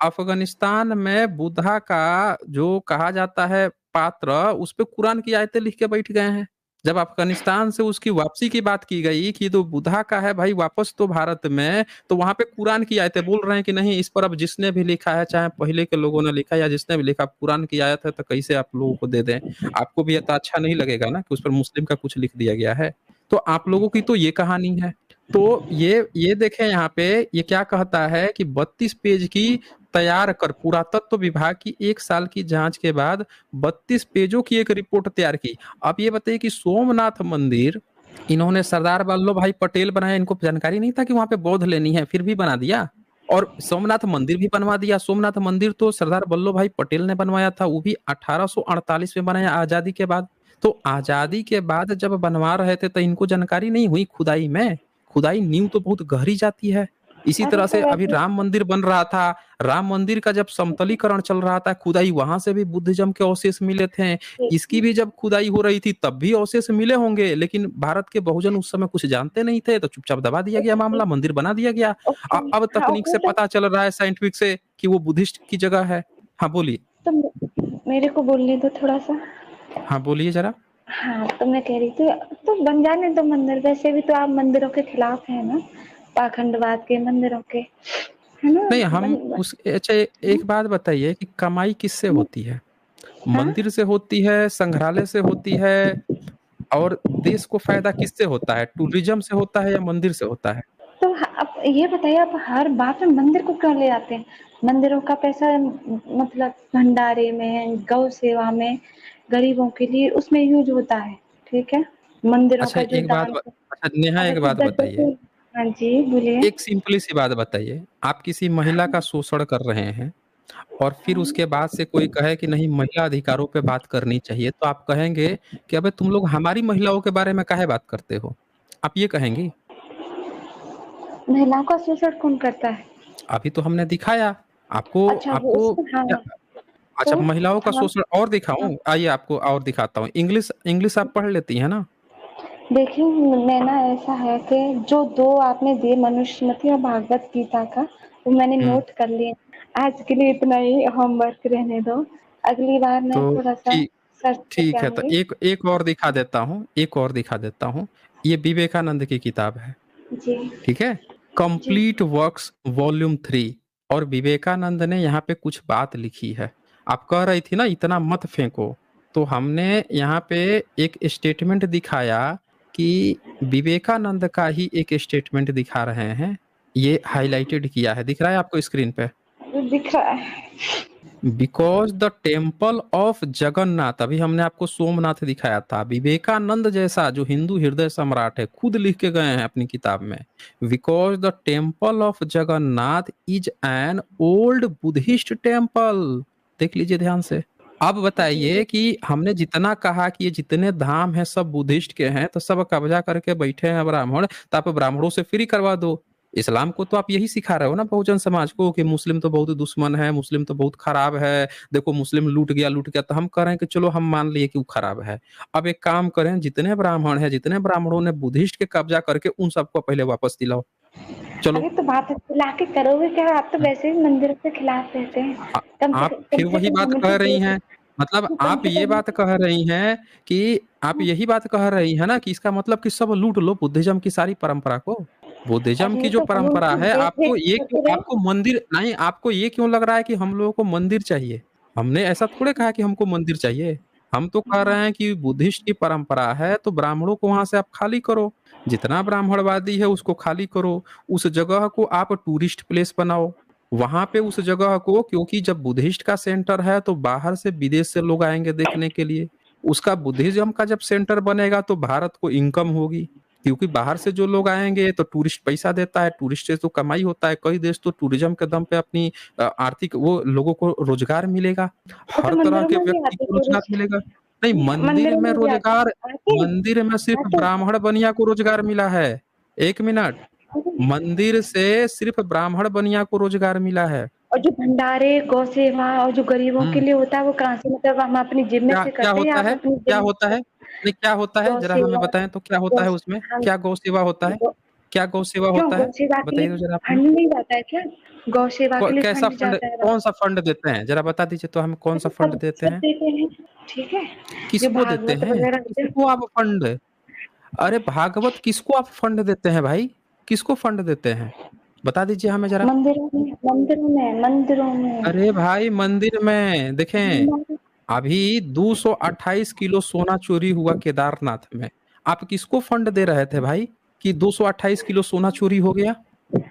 अफगानिस्तान में बुद्धा का जो कहा जाता है पात्र, उस पे कुरान की आयतें लिख के बैठ गए हैं। जब अफगानिस्तान से उसकी वापसी की बात की गई कि तो बुधा का है भाई वापस तो भारत में, तो वहां पे कुरान की आयतें बोल रहे हैं कि नहीं इस पर अब जिसने भी लिखा है, चाहे पहले के लोगों ने लिखा या जिसने भी लिखा, कुरान की आयत है तो कैसे आप लोगों को दे दें? आपको भी ये तो अच्छा नहीं लगेगा ना कि उस पर मुस्लिम का कुछ लिख दिया गया है। तो आप लोगों की तो ये कहानी है। तो ये देखें यहाँ पे ये क्या कहता है कि 32 पेज की तैयार कर, पुरातत्व विभाग की 1 साल की जांच के बाद 32 पेजों की एक रिपोर्ट तैयार की। आप ये बताइए कि सोमनाथ मंदिर इन्होंने सरदार वल्लभ भाई पटेल बनाया, इनको जानकारी नहीं था कि वहां पे बौद्ध लेनी है, फिर भी बना दिया। और सोमनाथ मंदिर भी बनवा दिया। सोमनाथ मंदिर तो सरदार वल्लभ भाई पटेल ने बनवाया था, वो भी 1848 में बनाया, आजादी के बाद। तो आजादी के बाद जब बनवा रहे थे तो इनको जानकारी नहीं हुई खुदाई में? खुदाई नींव तो बहुत गहरी जाती है। इसी अरे तरह तो से अभी वैसे राम मंदिर बन रहा था, राम मंदिर का जब समतलीकरण चल रहा था, खुदाई वहां से भी बुद्धिज्म के अवशेष मिले थे। इसकी भी जब खुदाई हो रही थी तब भी अवशेष मिले होंगे, लेकिन भारत के बहुजन उस समय कुछ जानते नहीं थे तो चुपचाप दबा दिया गया मामला, मंदिर बना दिया गया। ओके, अब हाँ तकनीक ओके से पता चल रहा है, साइंटिफिक से, कि वो बुद्धिस्ट की जगह है। हाँ बोलिए। तो मेरे को बोलने दो थोड़ा सा। हाँ बोलिए जरा। हाँ तो मैं कह रही थी, तो बन जाने दो मंदिर। वैसे भी तो आप मंदिरों के खिलाफ है ना, पाखंडवाद के मंदिरों के, है ना? नहीं हम बन, उस अच्छा एक बात बताइए कि कमाई किससे बन, होती है? हाँ मंदिर से होती है, संग्रहालय से होती है, और देश को फायदा किससे होता है? टूरिज्म से होता है या मंदिर से होता है? तो अब ये बताइए, आप हर बात में मंदिर को क्यों ले आते हैं? मंदिरों का पैसा मतलब भंडारे में, गौ सेवा में, गरीबों के लिए उसमें यूज होता है, ठीक है? मंदिरों अच्छा का जो एक बात दान, अच्छा नेहा अगर एक कोई बात बताइए। गद्दार, हाँ जी बोलिए। एक सिंपली सी बात बताइए, आप किसी महिला का शोषण कर रहे हैं और फिर उसके बाद से कोई कहे कि नहीं महिला अधिकारों पे बात करनी चाहिए, तो आप कहेंगे कि अबे तुम लोग हमारी महिलाओं के बारे में काहे बात करते हो? आप ये कहेंगी? महिलाओं का शोषण कौन करता है? अभी तो हमने दिखाया आपको। अच्छा वो आपको उसको, हाँ क्या? अच्छा तो महिलाओं का हाँ शोषण और हाँ। दिखाऊं? आइए आपको और दिखाता हूँ। इंग्लिश इंग्लिश आप पढ़ लेती हैं ना? देखिए, मैं ना ऐसा है कि जो दो आपने दिए मनुस्मृति और भागवत गीता का, वो मैंने हम्म। नोट कर लिया। आज के लिए इतना ही होमवर्क रहने दो, अगली बार मैं तो थोड़ा सा ठीक सर्च करके ठीक है, तो आऊंगी। एक एक और दिखा देता हूँ, एक और दिखा देता हूँ। ये विवेकानंद की किताब है, जी ठीक है? जी। Complete works volume 3। और विवेकानंद ने यहाँ पे कुछ बात लिखी है। आप कह रही थी ना इतना मत फेंको, तो हमने यहाँ पे एक स्टेटमेंट दिखाया कि विवेकानंद का ही एक स्टेटमेंट दिखा रहे हैं। ये हाईलाइटेड किया है, दिख रहा है आपको स्क्रीन पे? दिख रहा है। Because the temple of Jagannath, अभी हमने आपको सोमनाथ दिखाया था, विवेकानंद जैसा जो हिंदू हृदय सम्राट है खुद लिख के गए हैं अपनी किताब में, because the temple of Jagannath is an old Buddhist temple. देख लीजिए ध्यान से। अब जी बताइए कि हमने जितना कहा कि ये जितने धाम हैं सब बुद्धिस्ट के हैं, तो सब कब्जा करके बैठे हैं ब्राह्मण, तो आप ब्राह्मणों से फ्री करवा दो। इस्लाम को तो आप यही सिखा रहे हो ना बहुजन समाज को, कि मुस्लिम तो बहुत दुश्मन है, मुस्लिम तो बहुत खराब है, देखो मुस्लिम लूट गया। तो हम कह रहे हैं कि चलो हम मान लिए कि वो खराब है। अब एक काम करें, जितने ब्राह्मण हैं, जितने ब्राह्मणों ने बुद्धिस्ट के कब्जा करके, उन सबको पहले वापस दिलाओ। चलो। अरे तो बात ला के करोगे क्या? आप तो वैसे ही मंदिर के खिलाफ रहते हैं। आ- आप फिर कम से वही कम बात हमें तो कह रही दे हैं, मतलब दो, कम आप से ये कम। बात कह रही हैं कि आप यही बात कह रही हैं ना कि इसका मतलब कि सब लूट लो बुद्धिज्म की सारी परंपरा को। बुद्धिज्म की अरे जो तो हमें परंपरा उसकी है, देख आपको रेख ये क्यों, करते रहे। आपको मंदिर नहीं, आपको ये क्यों लग रहा है कि हम लोगों को मंदिर चाहिए? हमने ऐसा थोड़े कहा कि हमको मंदिर चाहिए। हम तो कह रहे हैं कि बुद्धिस्ट की परंपरा है तो ब्राह्मणों को वहां से आप खाली करो, जितना ब्राह्मणवादी है उसको खाली करो, उस जगह को आप टूरिस्ट प्लेस बनाओ। वहां पे उस जगह को, क्योंकि जब बुद्धिस्ट का सेंटर है तो बाहर से विदेश से लोग आएंगे देखने के लिए। उसका बुद्धिज्म का जब सेंटर बनेगा तो भारत को इनकम होगी, क्योंकि बाहर से जो लोग आएंगे तो टूरिस्ट पैसा देता है, टूरिस्ट से तो कमाई होता है। कई देश तो टूरिज्म के दम पे अपनी आर्थिक वो लोगों को रोजगार मिलेगा, तो हर तरह मंदिरों के में भी व्यक्ति आते को रोजगार टूरिस्ट, मिलेगा। नहीं, मंदिर मंदिरों में में भी आते रोजगार, आते मंदिर में सिर्फ आते ब्राह्मण बनिया को रोजगार मिला है। एक मिनट, आते। मंदिर से सिर्फ ब्राह्मण बनिया को रोजगार मिला है। और जो भंडारे, गौ सेवा और जो गरीबों के हम्म। लिए होता है, वो कहाँ से, मतलब हम अपनी जेब में क्या से क्या करते हैं या होता आप है? अपनी क्या जेब में होता से? है? नहीं क्या होता है गौ जरा हमें सेवा, बताएं तो, क्या होता गौ, है उसमें, हाँ, क्या गौ सेवा होता है? क्या गौ सेवा क्यों होता गौ है? सेवा के बताइए लिए तो जरा अपने। फंड नहीं जाता है क्या? गौ सेवा के लिए कैसा फंड फंड, जाता है कौन सा फंड देते हैं जरा बता दीजिए तो, हम कौन सा फंड सब देते सब हैं? देते हैं, ठीक है। जो किसको देते भागवत हैं? वगैरह होते हैं, किसको आप फंड? अरे भागवत किसको आप फंड देते हैं भाई? किसको फंड देते हैं? बता दीजिए हमें जरा। मंदिरों में। अरे भाई मंदिर में देखें, अभी 228 किलो सोना चोरी हुआ केदारनाथ में। आप किसको फंड दे रहे थे भाई कि 228 किलो सोना चोरी हो गया?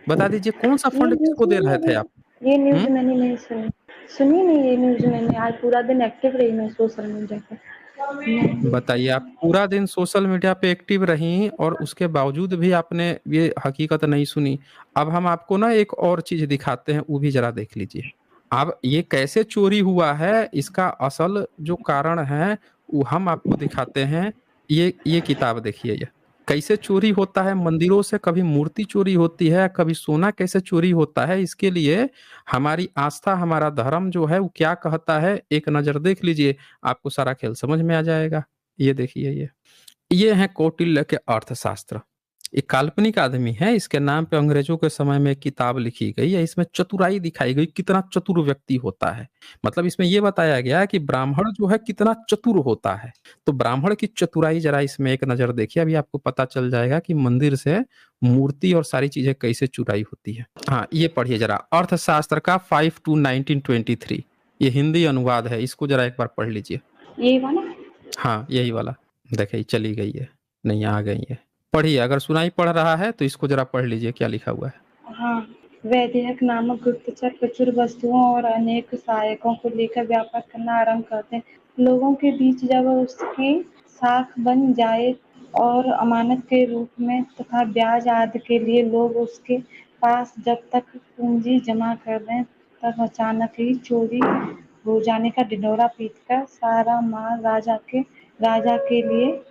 बता दीजिए कौन सा ये फंड न्यूज़ किसको दे मैंने रहे थे आप? अभी ये न्यूज़ हम्म। मैंने नहीं सुनी। सुनी नहीं ये न्यूज़ मैंने, आज पूरा दिन एक्टिव रही मैं सोशल मीडिया पे। नहीं। बताइए, आप पूरा दिन सोशल मीडिया पे एक्टिव रही और उसके बावजूद भी आपने ये हकीकत नहीं सुनी। अब हम आपको ना एक और चीज दिखाते हैं, वो भी जरा देख लीजिए। अब ये कैसे चोरी हुआ है, इसका असल जो कारण है वो हम आपको दिखाते हैं। ये किताब देखिए, ये कैसे चोरी होता है मंदिरों से, कभी मूर्ति चोरी होती है, कभी सोना कैसे चोरी होता है। इसके लिए हमारी आस्था, हमारा धर्म जो है वो क्या कहता है, एक नजर देख लीजिए, आपको सारा खेल समझ में आ जाएगा। ये देखिए, ये है कौटिल्य के अर्थशास्त्र। एक काल्पनिक आदमी है, इसके नाम पे अंग्रेजों के समय में एक किताब लिखी गई है। इसमें चतुराई दिखाई गई, कितना चतुर व्यक्ति होता है। मतलब इसमें यह बताया गया है कि ब्राह्मण जो है कितना चतुर होता है। तो ब्राह्मण की चतुराई जरा इसमें एक नजर देखिए, अभी आपको पता चल जाएगा कि मंदिर से मूर्ति और सारी चीजें कैसे चुराई होती है। हाँ, ये पढ़िए जरा, अर्थशास्त्र का 5/2/1923। ये हिंदी अनुवाद है, इसको जरा एक बार पढ़ लीजिए। यही वाला। हाँ, यही वाला। देखिए चली गई है, नहीं आ गई है। पढ़िए, अगर सुनाई पड़ रहा है तो इसको जरा पढ़ लीजिए क्या लिखा हुआ है। हाँ, वैदेहक नामक गुप्तचर प्रचुर वस्तुओं और अनेक सहायकों को लेकर व्यापार करना आरंभ करते हैं। लोगों के बीच जब उसकी साख बन जाए और अमानत के रूप में तथा ब्याज आदि के लिए लोग उसके पास जब तक पूंजी जमा कर दें, तब अचानक ही चोरी हो जाने का ढिंढोरा पीटकर सारा माल राजा के लिए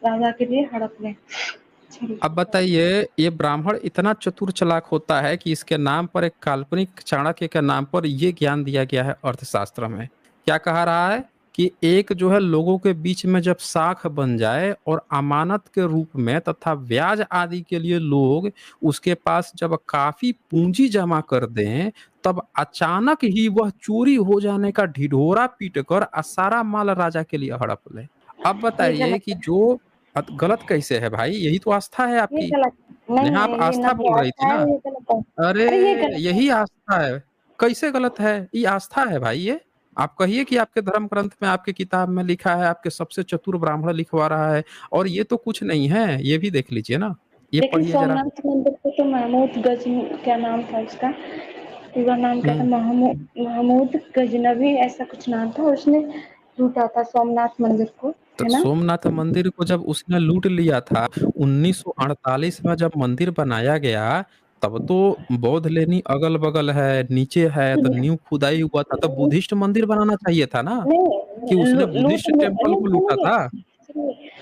राजा के लिए हड़प लें। अब बताइए, ये ब्राह्मण इतना चतुर चालाक होता है कि इसके नाम पर, एक काल्पनिक चाणक्य के नाम पर ये ज्ञान दिया गया है अर्थशास्त्र में। क्या कहा रहा है कि एक जो है लोगों के बीच में जब साख बन जाए और अमानत के रूप में तथा ब्याज आदि के लिए लोग उसके पास जब काफी पूंजी जमा कर दें, तब अचानक ही वह चोरी हो जाने का ढिढोरा पीटकर सारा माल राजा के लिए हड़प ले। अब ये बताइए गलत कि है। जो गलत कैसे है भाई? यही तो आस्था है ये आपकी। गलत नहीं नेहा, आप है, ये ना आस्था तो बोल रही थी आस्था ना? है, ये गलत है। अरे, अरे ये गलत है। यही आस्था है। कैसे गलत है? ये आस्था है भाई ये। आप कहिए कि आपके धर्म ग्रंथ में, आपके किताब में लिखा है, आपके सबसे चतुर ब्राह्मण लिखवा रहा है, और ये तो कुछ नहीं है। ये भी देख लीजिए ना, ये लेकिन पढ़िए जरा। सोमनाथ मंदिर को तो महमूद क्या नाम था उसका, पूरा नाम क्या था, हम्म। महमूद गजनवी ऐसा कुछ नाम था, उसने लूटा था सोमनाथ मंदिर को, तो है ना? सोमनाथ मंदिर को जब उसने लूट लिया था 1948 में, जब मंदिर बनाया गया, तब तो बौद्ध लेनी अगल बगल है, नीचे है, तो नींव खुदाई हुआ था, तो बुद्धिस्ट मंदिर बनाना चाहिए था ना, कि नहीं, उसने बुद्धिस्ट टेम्पल नहीं को लूटा सुनिए, था।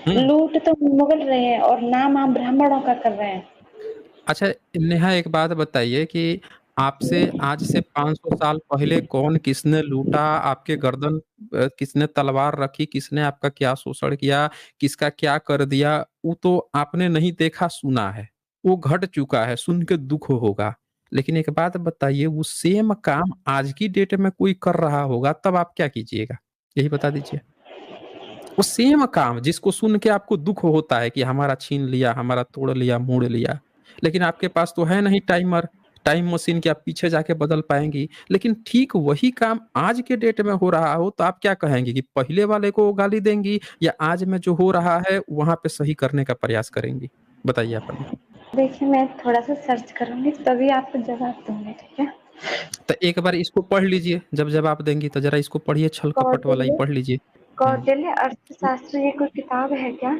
हम्म। लूट तो मुगल रहे हैं और नाम आप ब्राह्मणों का कर रहे हैं। अच्छा नेहा, एक बात बताइए कि आपसे आज से 500 साल पहले कौन किसने लूटा, आपके गर्दन किसने तलवार रखी, किसने आपका क्या शोषण किया, किसका क्या कर दिया, वो तो आपने नहीं देखा, सुना है। वो घट चुका है, सुन के दुख होगा। लेकिन एक बात बताइए, वो सेम काम आज की डेट में कोई कर रहा होगा, तब आप क्या कीजिएगा? यही बता दीजिए। वो सेम काम जिसको सुन के आपको दुख होता है कि हमारा छीन लिया, हमारा तोड़ लिया, मोड़ लिया, लेकिन आपके पास तो है नहीं टाइमर, टाइम मशीन कि आप पीछे जाके बदल पाएंगी। लेकिन ठीक वही काम आज के डेट में हो रहा हो, तो आप क्या कहेंगे कि पहले वाले को गाली देंगी, या आज में जो हो रहा है वहां पे सही करने का प्रयास करेंगी? बताइए आप अभी। देखिए मैं थोड़ा सा सर्च करूंगी तभी आपको जवाब दूंगी, ठीक है? तो एक बार इसको पढ़ लीजिए, जब जवाब देंगी तो जरा इसको पढ़िए, छल कपट वाला ही कौटिल्य पढ़ लीजिए। हम्म। कौटिल्य अर्थशास्त्र, ये कोई किताब है क्या?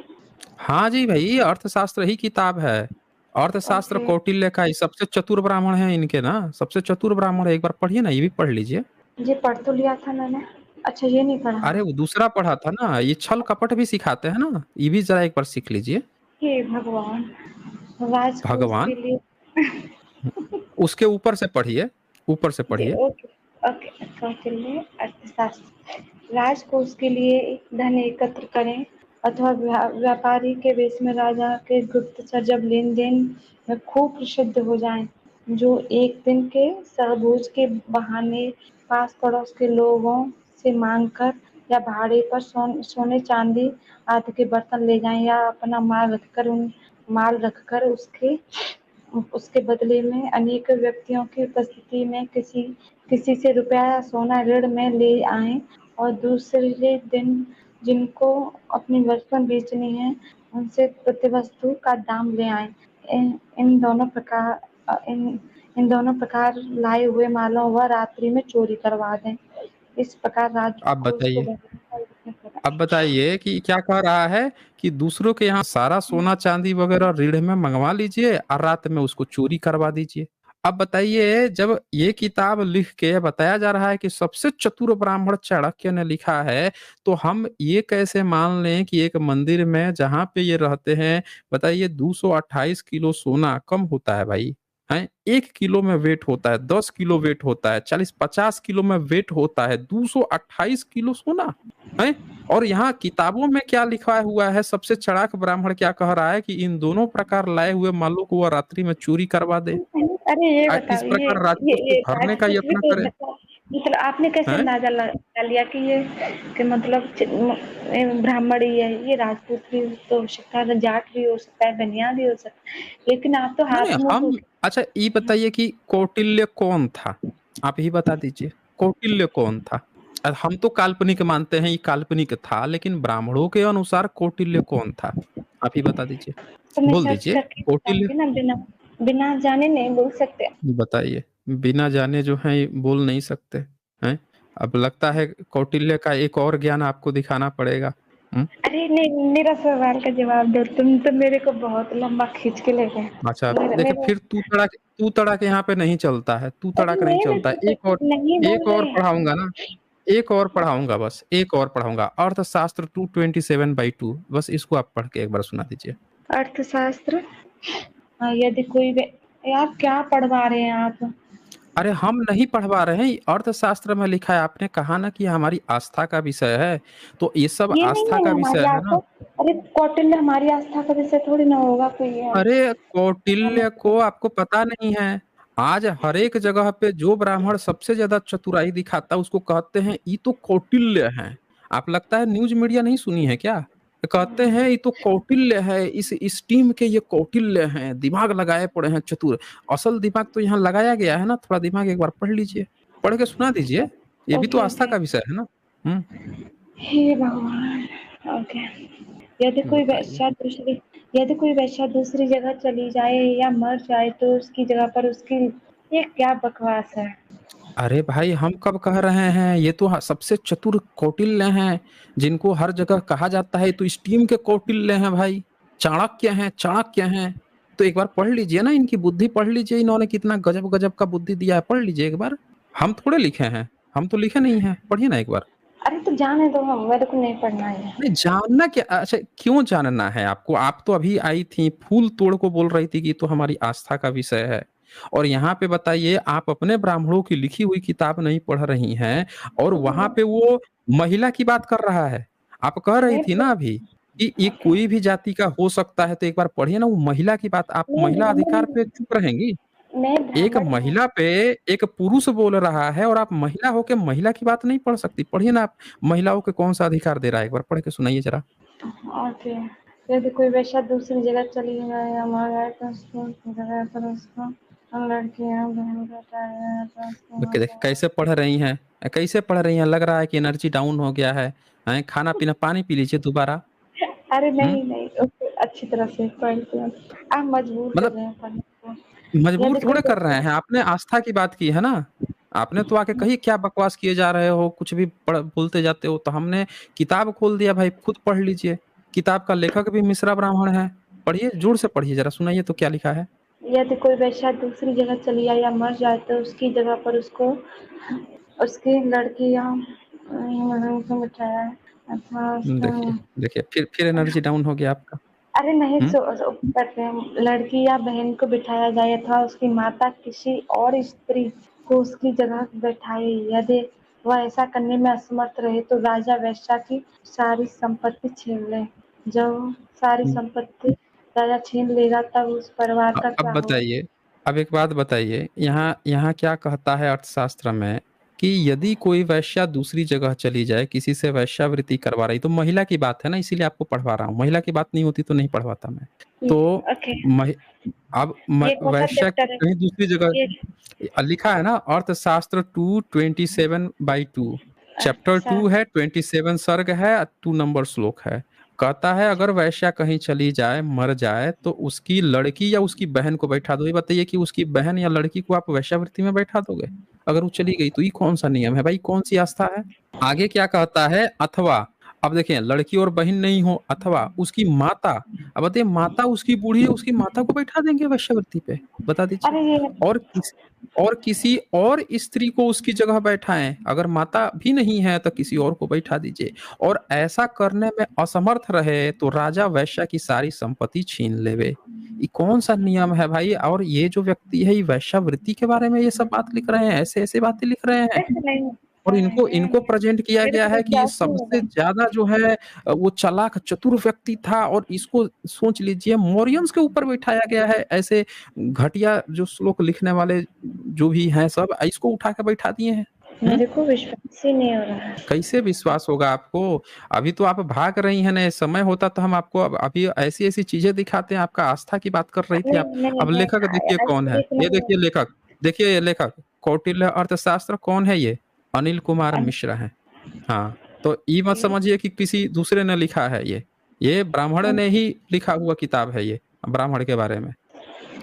हाँ जी भाई, अर्थशास्त्र ही किताब है। अर्थशास्त्र ओके। कौटिल्य का ही, सबसे चतुर ब्राह्मण है इनके ना, सबसे चतुर ब्राह्मण है। एक बार पढ़िए ना, ये भी पढ़ लीजिए। ये पढ़ तो लिया था मैंने। अच्छा, ये नहीं पढ़ा। अरे वो दूसरा पढ़ा था ना, ये छल कपट भी सिखाते हैं ना, ये भी जरा एक बार सीख लीजिए। हे भगवान, राजकोष भगवान, के लिए। उसके ऊपर से पढ़िए, ऊपर से जी, पढ़िए। ओके। कौटिल्य अर्थशास्त्र, राजकोष के लिए धन एकत्र करें, अथवा व्यापारी के वेश में राजा के गुप्तचर जब लेन देन में खूब प्रसिद्ध हो जाएं, जो एक दिन के सहभोज के बहाने पास पड़ोस के लोगों से मांग कर या भाड़े पर सोने चांदी आदि के बर्तन ले जाएं, या अपना माल रखकर उसके बदले में अनेक व्यक्तियों की उपस्थिति में किसी से रुपया या सोना ऋण में ले आए, और दूसरे दिन जिनको अपनी वस्तुएं बेचनी है उनसे प्रति वस्तु का दाम ले आए। इन दोनों प्रकार लाए हुए मालों व रात्रि में चोरी करवा दें। इस प्रकार आप राजकोष को बताइए, बढ़ाना है। अब बताइए कि क्या कह रहा है कि दूसरों के यहाँ सारा सोना चांदी वगैरह ऋण में मंगवा लीजिए और रात में उसको चोरी करवा दीजिए। अब बताइए, जब ये किताब लिख के बताया जा रहा है कि सबसे चतुर ब्राह्मण चाणक्य ने लिखा है, तो हम ये कैसे मान लें कि एक मंदिर में जहां पे ये रहते हैं, बताइए 228 किलो सोना कम होता है भाई, हैं? 1 किलो में वेट होता है, 10 किलो वेट होता है, 40-50 किलो में वेट होता है, 228 किलो सोना है। और यहाँ किताबों में क्या लिखा हुआ है, सबसे चड़ाक ब्राह्मण क्या कह रहा है कि इन दोनों प्रकार लाए हुए मालों को वह रात्रि में चोरी करवा दे, अरे ये इस बताओ, प्रकार राजकोष को ये भरने का राजपूत भी यत्न तो करे। मतलब आपने कैसे हैं? अंदाजा लगा लिया कि ये कि मतलब ब्राह्मण ही है? ये राजपूत भी तो हो सकता है, जाट भी हो सकता है, बनिया भी हो सकता है, लेकिन आप तो नहीं हाथ नहीं, मुंह धो हम अच्छा ये बताइए कि कौटिल्य कौन था, आप ही बता दीजिए, कौटिल्य कौन था। हम तो काल्पनिक मानते हैं, ये काल्पनिक था, लेकिन ब्राह्मणों के अनुसार कौटिल्य कौन था, आप ही बता दीजिए, तो मैं बोल सर्च दीजिए करके कौटिल्य। बताऊंगी ना, बिना बिना जाने नहीं बोल सकते। बताइए, बिना जाने जो है ये बोल नहीं सकते हैं। अब लगता है कौटिल्य का एक और ज्ञान आपको दिखाना पड़ेगा। हम्म? अरे नहीं, मेरा सवाल का जवाब दो, तुम तो मेरे को बहुत लंबा खींच के ले गए। अच्छा मेरा देखिए, मेरा फिर तू तड़ाक यहाँ पे नहीं चलता है, तू अरे तड़ाक नहीं नहीं, मैं चलता है। नहीं एक बोल और रहे हैं। पढ़ाऊंगा ना, एक और पढ़ाऊंगा, बस एक और पढ़ाऊंगा, अर्थशास्त्र 227/2, बस इसको आप पढ़ के एक बार सुना दीजिए। अर्थशास्त्र। यदि यार क्या पढ़वा रहे हैं आप? अरे हम नहीं पढ़वा रहे हैं, अर्थशास्त्र में लिखा है, आपने कहा ना कि हमारी आस्था का विषय है, तो ये सब ये नहीं आस्था है का हमारी विषय है आस्था। ना। अरे कौटिल्य हमारी आस्था का विषय थोड़ी ना होगा कोई है। अरे कौटिल्य को आपको पता नहीं है, आज हर एक जगह पे जो ब्राह्मण सबसे ज्यादा चतुराई दिखाता है उसको कहते हैं ये तो कौटिल्य है। आप लगता है न्यूज मीडिया नहीं सुनी है क्या, कहते हैं ये तो कौटिल्य है, इस टीम के ये कौटिल्य हैं, दिमाग लगाए पड़े हैं चतुर। असल दिमाग तो यहाँ लगाया गया है ना, थोड़ा दिमाग एक बार पढ़ लीजिए, पढ़ के सुना दीजिए, ये भी तो ओके आस्था ओके। का विषय है ना। हम्म। हे भगवान। ओके। यदि कोई बताइए। वैश्या दूसरी यदि कोई वैश्या दूसरी जगह चली जाए या मर जाए तो उसकी जगह पर उसकी, ये क्या बकवास है? अरे भाई हम कब कह रहे हैं, ये तो सबसे चतुर कौटिल्य हैं, जिनको हर जगह कहा जाता है, तो इस टीम के कौटिल्य हैं भाई, चाणक्य हैं, चाणक्य हैं। तो एक बार पढ़ लीजिए ना, इनकी बुद्धि पढ़ लीजिए, इन्होंने कितना गजब गजब का बुद्धि दिया है, पढ़ लीजिए एक बार। हम थोड़े लिखे हैं, हम तो लिखे नहीं है, पढ़िए ना एक बार। अरे तो जाने दो, हम मेरे को नहीं पढ़ना है। नहीं जानना क्या, अच्छा क्यों जानना है आपको, आप तो अभी आई थी फूल तोड़ को बोल रही थी कि तो हमारी आस्था का विषय है, और यहाँ पे बताइए आप अपने ब्राह्मणों की लिखी हुई किताब नहीं पढ़ रही हैं, और वहां पे वो महिला की बात कर रहा है। आप कह रही थी मैं ना अभी कि ये कोई भी जाति का हो सकता है, तो एक बार पढ़िए ना वो महिला की बात, आप मैं महिला अधिकार पे ब्राह्मण चुप रहेंगी। मैं एक ब्राह्मण हूँ। महिला पे एक पुरुष बोल रहा है, और आप महिला होके महिला की बात नहीं पढ़ सकती, पढ़िए ना आप, महिलाओं के कौन सा अधिकार दे रहा है, एक बार पढ़ के सुनाइए जरा। ओके। यदि कोई वैश्या दूसरी जगह चली जाए या मर जाए तो उसकी जगह पर उसको हम लड़कियां बहन बताया तो उसकी देख देख माता। कैसे पढ़ रही हैं, कैसे पढ़ रही हैं, लग रहा है कि एनर्जी डाउन हो गया है। हैं, खाना पीना पानी पी लीजिए दोबारा। अरे हम्म। नहीं नहीं, उसको अच्छी तरह से पढ़ते हैं। आप मजबूर कर मतलब रहे हैं पढ़ने को। मजबूर यदि कोई थोड़े कर रहे वैश्या हैं, आपने आस्था की बात की है ना, आपने तो आके कही क्या बकवास किए जा रहे हो, कुछ भी बोलते जाते हो, तो हमने किताब खोल दिया भाई, खुद पढ़ लीजिए। किताब का लेखक भी मिश्रा ब्राह्मण है, पढ़िए, जोर से पढ़िए जरा, सुनाइए तो क्या लिखा है। यदि कोई वैश्या दूसरी जगह चली जाए या मर जाए तो उसकी जगह पर उसको उसकी लड़की या को बिठाया अथवा उसका। देखिए देखिए, फिर एनर्जी डाउन हो गया आपका। अरे नहीं, हम्म। करते हैं, लड़की या बहन को बिठाया जाए अथवा उसकी माता किसी और स्त्री को उसकी जगह बैठाए। यदि वह ऐसा करने में असमर्थ रहे तो राजा वेश्या की सारी संपत्ति छीन ले। जब सारी संपत्ति राजा छीन लेगा तब उस परिवार का अब क्या होगा? बताइए, अब एक बात बताइए, यहाँ यहाँ क्या कहता है अर्थशास्त्र में कि यदि कोई वैश्या दूसरी जगह चली जाए, किसी से वैश्यावृत्ति करवा रही, तो महिला की बात है ना, इसीलिए आपको पढ़वा रहा हूँ, महिला की बात नहीं होती तो नहीं पढ़वाता मैं। तो ओके, अब ये कौन सा वैश्या चैप्टर है? कहीं दूसरी ये जगह लिखा है ना, अर्थशास्त्र 227/2, चैप्टर अच्छा 2 है, 27 सर्ग है, 2 नंबर श्लोक है। कहता है अगर वैश्या कहीं चली जाए, मर जाए, तो उसकी लड़की या उसकी बहन को बैठा दो। ये बताइए कि उसकी बहन या लड़की को आप वैश्यावृत्ति में बैठा दोगे अगर वो चली गई तो? ये कौन सा नियम है भाई, कौन सी आस्था है? आगे क्या कहता है, अथवा, अब देखिए लड़की और बहन नहीं हो, अथवा उसकी माता, अब बताइए माता उसकी बूढ़ी है, उसकी माता को बैठा देंगे वैश्यावृत्ति पे? बता दीजिए। अरे ये और किसी और स्त्री को उसकी जगह बैठाएं, अगर माता भी नहीं है तो किसी और को बैठा दीजिए। और ऐसा करने में असमर्थ रहे तो राजा वैश्या की सारी संपत्ति छीन लेवे। ये कौन सा नियम है भाई? और ये जो व्यक्ति है, ये वैश्यावृत्ति के बारे में ये सब बात लिख रहे हैं, ऐसे ऐसे बातें लिख रहे हैं। ऐसे नहीं और होता इनको है, इनको प्रेजेंट किया मेरे गया को है कि ये विश्वास नहीं सबसे होगा। ज्यादा जो है वो चालाक चतुर व्यक्ति था, और इसको सोच लीजिए मौर्यंस के ऊपर बैठाया गया है। ऐसे घटिया जो श्लोक लिखने वाले जो भी हैं सब, इसको उठा के बैठा दिए हैं। मेरे को विश्वास ही नहीं हो रहा है। कैसे विश्वास होगा आपको? अभी तो आप भाग रही हैं ना, समय होता तो हम आपको अभी ऐसी ऐसी चीजें दिखाते हैं। आपका आस्था की बात कर रही थी नहीं आप। नहीं अब नहीं, लेखक देखिए कौन है, ऐसे ये नहीं। देखिए लेखक, देखिए ये लेखक कौटिल्य अर्थशास्त्र कौन है? ये अनिल कुमार मिश्रा है। हाँ, तो ये मत समझिए कि किसी दूसरे ने लिखा है, ये ब्राह्मण ने ही लिखा हुआ किताब है, ये ब्राह्मण के बारे में।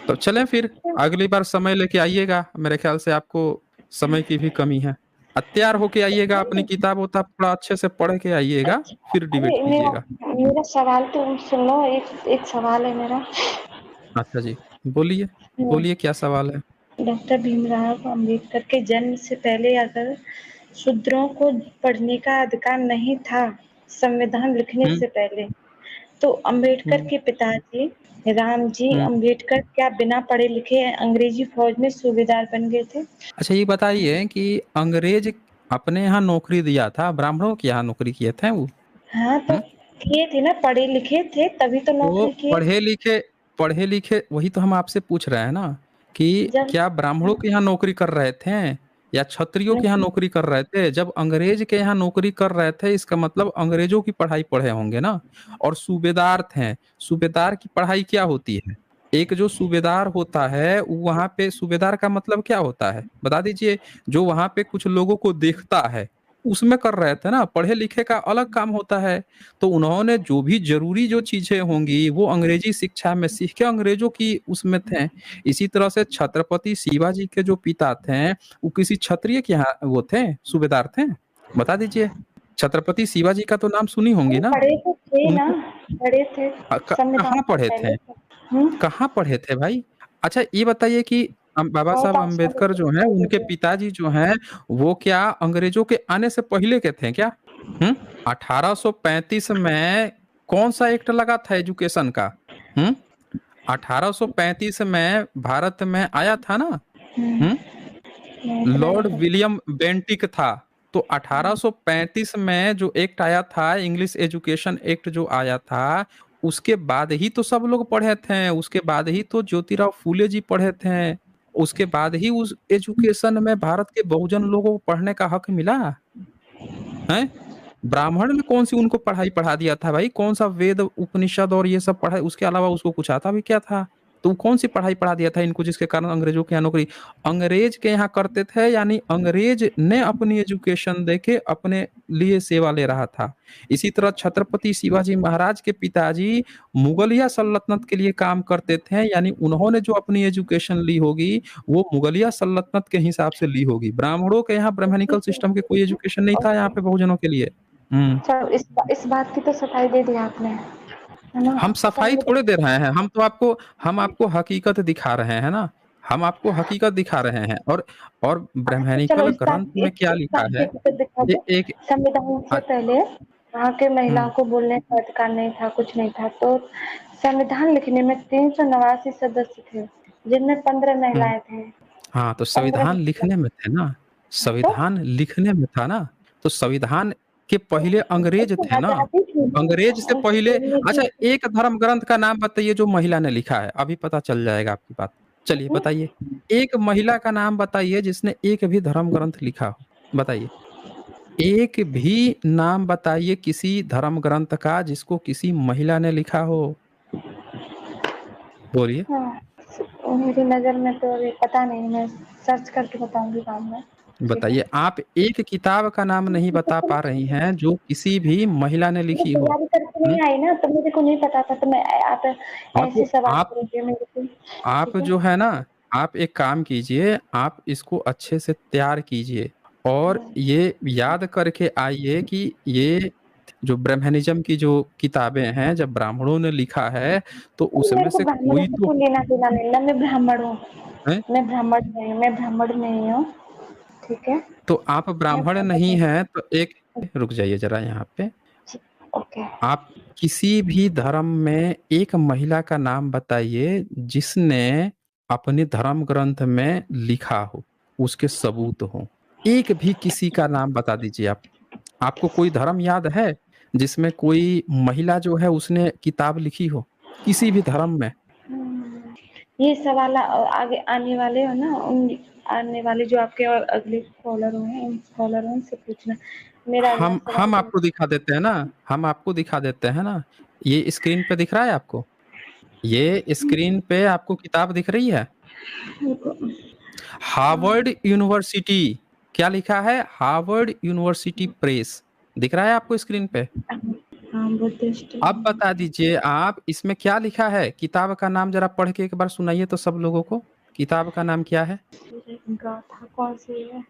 तो चलें फिर, अगली बार समय लेके आइएगा, मेरे ख्याल से आपको समय की भी कमी है। तैयार होके आइएगा, अपनी किताब उताब थोड़ा अच्छे से पढ़ के आइएगा, फिर डिबेट अरे मेरा कीजिएगा। मेरा सवाल तो सुन लो, एक एक सवाल है मेरा। अच्छा जी, बोलिए बोलिए, क्या सवाल है? डॉक्टर भीमराव अंबेडकर के जन्म से पहले अगर शूद्रों को पढ़ने का अधिकार नहीं था, संविधान लिखने हम्म से पहले, तो अंबेडकर हम्म के पिताजी रामजी हम्म अंबेडकर क्या बिना पढ़े लिखे अंग्रेजी फौज में सूबेदार बन गए थे? अच्छा ये बताइए कि अंग्रेज अपने यहाँ नौकरी दिया था, ब्राह्मणों के यहाँ नौकरी किए थे वो? हाँ तो हम्म किए थे ना, पढ़े लिखे थे तभी तो तो नौकरी किए। पढ़े लिखे वही तो हम आपसे पूछ रहे हैं ना, कि जब क्या ब्राह्मणों के यहाँ नौकरी कर रहे थे या क्षत्रियों के यहाँ नहीं, नौकरी कर रहे थे? जब अंग्रेज के यहाँ नौकरी कर रहे थे, इसका मतलब अंग्रेजों की पढ़ाई पढ़े होंगे ना। और सूबेदार थे, सूबेदार की पढ़ाई क्या होती है? एक जो सूबेदार होता है, वहां पे सूबेदार का मतलब क्या होता है बता दीजिए? जो वहां पे कुछ लोगों को देखता है, उसमें कर रहे थे ना। पढ़े लिखे का अलग काम होता है। तो उन्होंने जो भी जरूरी जो चीजें होंगी वो अंग्रेजी शिक्षा में सीख के अंग्रेजों की उसमें थे। इसी तरह से छत्रपति शिवाजी के जो पिता थे, वो किसी क्षत्रिय के यहाँ वो थे, सूबेदार थे? बता दीजिए। छत्रपति शिवाजी का तो नाम सुनी होंगी अरे ना? पढ़े तो थे ना, उनको पढ़े थे संविधान कहाँ से पढ़े थे? पहले। कहाँ पढ़े थे भाई? अच्छा ये बताइए कि बाबा बहुत साहब अच्छा अम्बेडकर जो हैं, उनके पिताजी जो हैं, वो क्या अंग्रेजों के आने से पहले के थे क्या? 1835 में कौन सा एक्ट लगा था एजुकेशन का? हम्म 1835 में भारत में आया था ना। हम्म लॉर्ड नहीं, विलियम बेंटिक था। तो 1835 में जो एक्ट आया था, इंग्लिश एजुकेशन एक्ट जो आया था, उसके बाद ही तो सब लोग पढ़े थे, उसके बाद ही तो ज्योतिराव फूले जी पढ़े थे, उसके बाद ही उस एजुकेशन में भारत के बहुजन लोगों को पढ़ने का हक मिला है। ब्राह्मण ने कौन सी उनको पढ़ाई पढ़ा दिया था भाई? कौन सा वेद उपनिषद और ये सब पढ़ा? उसके अलावा उसको कुछ आता भी क्या था? तो वो कौन सी पढ़ाई पढ़ा दिया था इनको, जिसके कारण अंग्रेजों के यहाँ नौकरी अंग्रेज के यहाँ करते थे? यानी अंग्रेज ने अपनी एजुकेशन देके अपने लिए सेवा ले रहा था। इसी तरह छत्रपति शिवाजी महाराज के पिताजी मुगलिया सल्तनत के लिए काम करते थे, यानी उन्होंने जो अपनी एजुकेशन ली होगी वो मुगलिया सल्तनत के हिसाब से ली होगी। ब्राह्मणों के यहाँ ब्राह्मणिकल सिस्टम के कोई एजुकेशन नहीं था यहाँ पे बहुजनों के लिए। चलो इस बात की तो सफाई दे दी आपने, है ना? हम सफाई थोड़े दे रहे हैं, हम आपको हकीकत दिखा रहे हैं ना। हम आपको हकीकत दिखा रहे हैं। और अच्छा चलो ब्राह्मणिकल ग्रंथ में क्या इस लिखा बात की है? तो दिखा ये दो। एक संविधान से अ- पहले वहाँ के महिलाओं हम्म, को बोलने का अधिकार नहीं था, कुछ नहीं था। तो संविधान लिखने में 389 सदस्य थे, जिनमें 15 हम्म। महिलाएं थे। हाँ तो 15 संविधान लिखने में थे ना, तो संविधान लिखने में था ना। तो संविधान कि पहले अंग्रेज थे ना, आजादी थी ना, अंग्रेज से उनकी पहले। जिंदगी अच्छा, एक धर्म ग्रंथ का नाम बताइए जो महिला ने लिखा है, अभी पता चल जाएगा आपकी बात। चलिए थी। बताइए, एक महिला का नाम बताइए जिसने एक भी धर्म ग्रंथ लिखा हो, बताइए। एक भी नाम बताइए किसी धर्म ग्रंथ का जिसको किसी महिला ने लिखा हो, बोलिए। हाँ, मेरी नज़र में तो अभी पता नहीं, मैं सर्च करके बताऊंगी बाद में। ठीक है। बताइए, आप एक किताब का नाम नहीं बता पा रही हैं जो किसी भी महिला ने मैं लिखी हो। तैयारी करके हुँ? नहीं आई ना, तो मुझे को नहीं पता था, तो मैं आप हाँ, ऐसे तो सवाल आप करोगे मेरे को। आप ठीक है। जो है ना, आप एक काम कीजिए, आप इसको अच्छे से तैयार कीजिए और ये याद करके आइए कि ये जो ब्रह्मनिज़्म की जो किताबें हैं, जब ब्राह्मणों ने लिखा है, तो उसमें मेरे को से ब्राह्मणों कोई से तो कोई लेना देना नहीं ना, मैं ब्राह्मण हूँ। है। मैं ब्राह्मण नहीं हूँ। ठीक है। तो आप मैं ब्राह्मण ब्राह्मण नहीं नहीं हैं, तो एक रुक जाइए ज़रा यहाँ पे। हूँ। ओके। आप किसी भी धर्म में एक महिला का नाम बताइए जिसने अपने धर्म ग्रंथ में लिखा हो, उसके सबूत हों। एक भी किसी का नाम बता दीजिए आप। आपको कोई धर्म याद है जिसमें कोई महिला जो है उसने किताब लिखी हो? किसी भी धर्म में? ये सवाल आगे आने वाले हो ना, उन आने वाले जो आपके और अगले कॉलर हैं, उन कॉलरों से पूछना। मेरा अगला सवाल हम तो आपको दिखा देते हैं ना, हम आपको दिखा देते हैं ना। ये स्क्रीन पे दिख रहा है आपको? ये स्क्रीन पे आपको किताब दिख रही है? हार्वर्ड यूनिवर्सिटी, क्या लिखा है? हार्वर्ड यूनिवर्सिटी प्रेस, दिख रहा है आपको स्क्रीन पे? हाँ, बुद्धिस्ट अब बता दीजिए आप, इसमें क्या लिखा है? किताब का नाम जरा पढ़ के एक बार सुनाइए तो सब लोगों को। किताब का नाम क्या है? गाथा कौन सी है?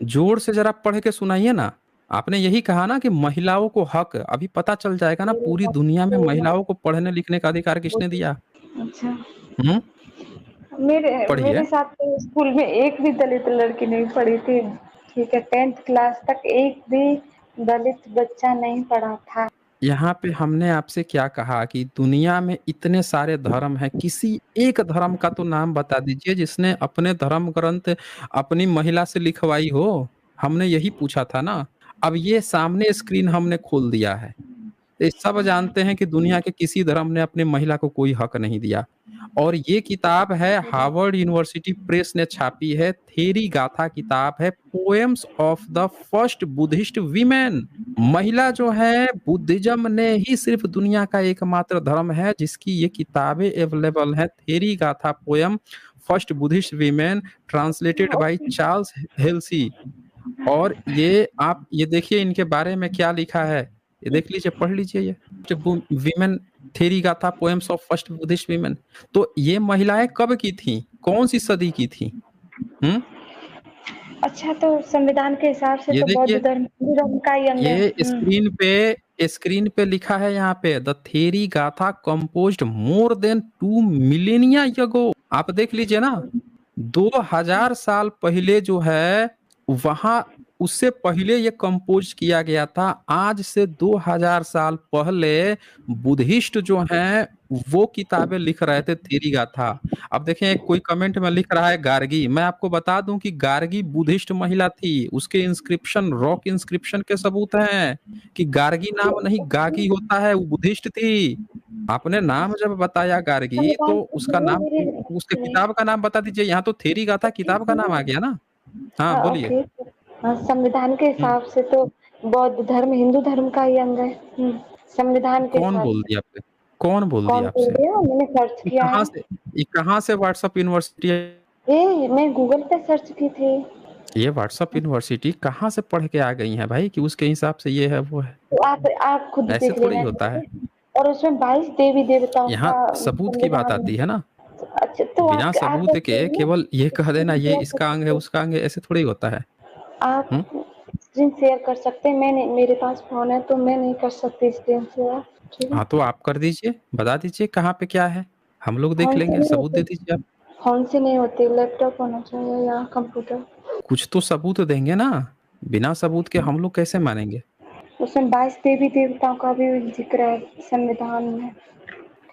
जोर से जरा पढ़ के सुनाइए ना। आपने यही कहा ना कि महिलाओं को हक, अभी पता चल जाएगा ना पूरी दुनिया में महिलाओं को पढ़ने लिखने का अधिकार किसने दिया। अच्छा, हम्म, मेरे पढ़िए। मेरे साथ तो स्कूल में एक भी दलित लड़की नहीं पढ़ी थी। ठीक है, 10th क्लास तक एक भी दलित बच्चा नहीं पढ़ा था। यहाँ पे हमने आपसे क्या कहा कि दुनिया में इतने सारे धर्म हैं, किसी एक धर्म का तो नाम बता दीजिए जिसने अपने धर्म ग्रंथ अपनी महिला से लिखवाई हो। हमने यही पूछा था ना। अब ये सामने स्क्रीन हमने खोल दिया है, ये सब जानते हैं कि दुनिया के किसी धर्म ने अपने महिला को कोई हक नहीं दिया। और ये किताब है हार्वर्ड यूनिवर्सिटी प्रेस ने छापी है, थेरी गाथा किताब है, poems of the first Buddhist women. महिला जो है, बुद्धिज्म ने ही सिर्फ दुनिया का एकमात्र धर्म है जिसकी ये किताबें अवेलेबल है। Theri Gatha poem first Buddhist women, translated by Charles Halsey. और ये आप ये देखिए इनके बारे में क्या लिखा है, ये देख लीजिए, पढ़ लीजिए ये women, Theri Gatha poems of first Buddhist women. तो ये महिलाएं कब की थी, कौन सी सदी की थी? हम्म, अच्छा, तो संविधान के हिसाब से ये तो बौद्ध देखिए, धर्म हिंदू धर्म का ही अंग है। ये स्क्रीन पे लिखा है यहाँ पे, the Theri Gatha composed more than 2 Melania अगो। आप देख लीजिए ना, 2000 साल पहले जो है वहां, उससे पहले ये कंपोज किया गया था। आज से 2000 साल पहले बुद्धिस्ट जो हैं वो किताबें लिख रहे थे थेरी गाथा। अब देखें, कोई कमेंट में लिख रहा है गार्गी। मैं आपको बता दूं कि गार्गी बुद्धिस्ट महिला थी, उसके इंस्क्रिप्शन, रॉक इंस्क्रिप्शन के सबूत हैं कि गार्गी नाम नहीं गागी होता है, वो बुद्धिस्ट थी। आपने नाम जब बताया गार्गी संविधान तो उसका नाम, उसके सुनिए। किताब का नाम बता दीजिए। यहाँ तो थेरी गाथा किताब का नाम आ गया ना। हाँ हाँ, बोलिए। ओके। हाँ, संविधान के हम्म, हिसाब से तो बौद्ध धर्म हिंदू धर्म का ही अंग है। संविधान के कौन हिसाब बोल से। दिया आपसे, कौन बोल कौन दिया बोल आपसे? दिया? मैंने सर्च ये किया कहाँ है। से, ये कहाँ से व्हाट्सएप यूनिवर्सिटी है? मैं गूगल पे सर्च की थी। ये व्हाट्सएप यूनिवर्सिटी कहाँ से पढ़ के आ गई हैं भाई कि उसके हिसाब से ये है वो है? तो आप खुद ऐसे देख थोड़ी लेना। होता है। और उसमें 22 देवी देवताओं यहाँ का सबूत की बात संविधान है। आती है ना। अच्छा, तो बिना आप सबूत ऐसे के करिए, केवल ये कह देना स्क्रीन ये शेयर कर इसका अंग है, सकते उसका अंग है, ऐसे थोड़ी होता है। आप हम्म, स्क्रीन शेयर कर सकते हैं। मैं नहीं, मेरे पास फोन है तो मैं नहीं कर सकती स्क्रीन शेयर। ठीक है। हाँ तो आप कर दीजिए, बता दीजिए कहाँ पे क्या है, हम लोग देख फोन से लेंगे, नहीं सबूत दे होती। दीजिए आप। फोन से नहीं होती, लैपटॉप होना चाहिए या कंप्यूटर। कुछ तो सबूत देंगे ना, बिना सबूत के हम लोग कैसे मानेंगे? उसमें 22 देवी देवताओं का भी जिक्र है संविधान में।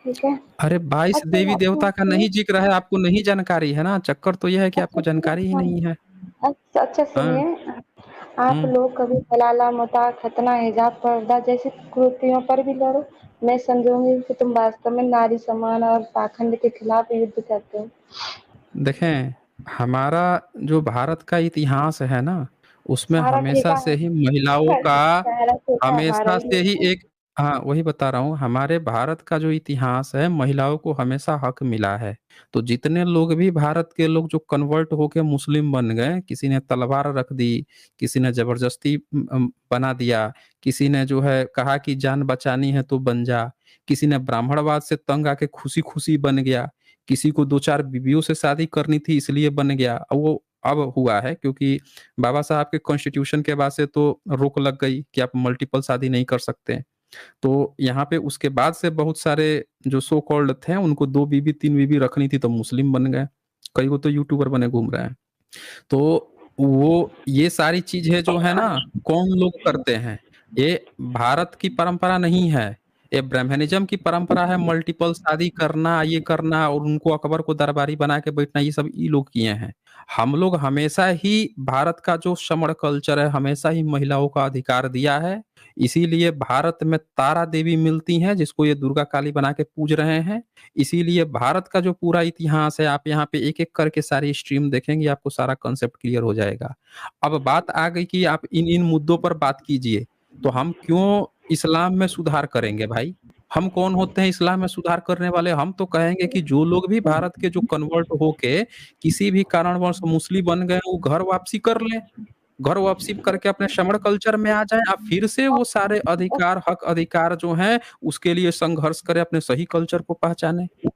ठीक है। अरे 22 अच्छा, देवी अच्छा देवता का नहीं जिक्र है, आपको नहीं जानकारी है ना, चक्कर तो यह है कि अच्छा आपको जानकारी ही हाँ, नहीं है। अच्छा अच्छा हाँ, सुनिए। आप हम्म। लोग कभी मलाला, मुता, खतना, हिजाब, पर्दा जैसी कुरीतियों पर भी लड़ो। मैं समझूंगी कि तुम वास्तव में नारी सम्मान और पाखंड के खिलाफ युद्ध करते हो। देखें, हमारा जो भारत का इतिहास है ना, उसमें सारा हमेशा ठेका से ही महिलाओं का, सारा ठेका हमारा हमेशा ही से ही है। एक, हाँ वही बता रहा हूँ, हमारे भारत का जो इतिहास है, महिलाओं को हमेशा हक मिला है। तो जितने लोग भी भारत के लोग जो कन्वर्ट होके मुस्लिम बन गए, किसी ने तलवार रख दी, किसी ने जबरदस्ती बना दिया, किसी ने जो है कहा कि जान बचानी है तो बन जा, किसी ने ब्राह्मणवाद से तंग आके खुशी खुशी बन गया, किसी को दो चार बीवियों से शादी करनी थी इसलिए बन गया। अब वो अब हुआ है क्योंकि बाबा साहब के कॉन्स्टिट्यूशन के बाद से तो रोक लग गई कि आप मल्टीपल शादी नहीं कर सकते। तो यहाँ पे उसके बाद से बहुत सारे जो सो कॉल्ड थे उनको दो बीबी तीन बीबी रखनी थी तो मुस्लिम बन गए, कई को तो यूट्यूबर बने घूम रहे हैं। तो वो ये सारी चीजें जो है ना, कौन लोग करते हैं, ये भारत की परंपरा नहीं है, ये ब्राह्मणिज्म की परंपरा है। मल्टीपल शादी करना, ये करना और उनको अकबर को दरबारी बना के बैठना, ये सब ये लोग किए हैं। हम लोग हमेशा ही भारत का जो समण कल्चर है, हमेशा ही महिलाओं का अधिकार दिया है। इसीलिए भारत में तारा देवी मिलती हैं जिसको ये दुर्गा काली बना के पूज रहे हैं। इसीलिए भारत का जो पूरा इतिहास है, आप यहाँ पे एक एक करके सारी स्ट्रीम देखेंगे, आपको सारा कॉन्सेप्ट क्लियर हो जाएगा। अब बात आ गई कि आप इन इन मुद्दों पर बात कीजिए, तो हम क्यों इस्लाम में सुधार करेंगे भाई? हम कौन होते हैं इस्लाम में सुधार करने वाले? हम तो कहेंगे कि जो लोग भी भारत के जो कन्वर्ट होके किसी भी कारणवश मुस्लिम बन गए, वो घर वापसी कर लें, घर वापसी करके अपने समण कल्चर में आ जाएं, अब फिर से वो सारे अधिकार, हक अधिकार जो हैं उसके लिए संघर्ष करें, अपने सही कल्चर को पहचाने। तो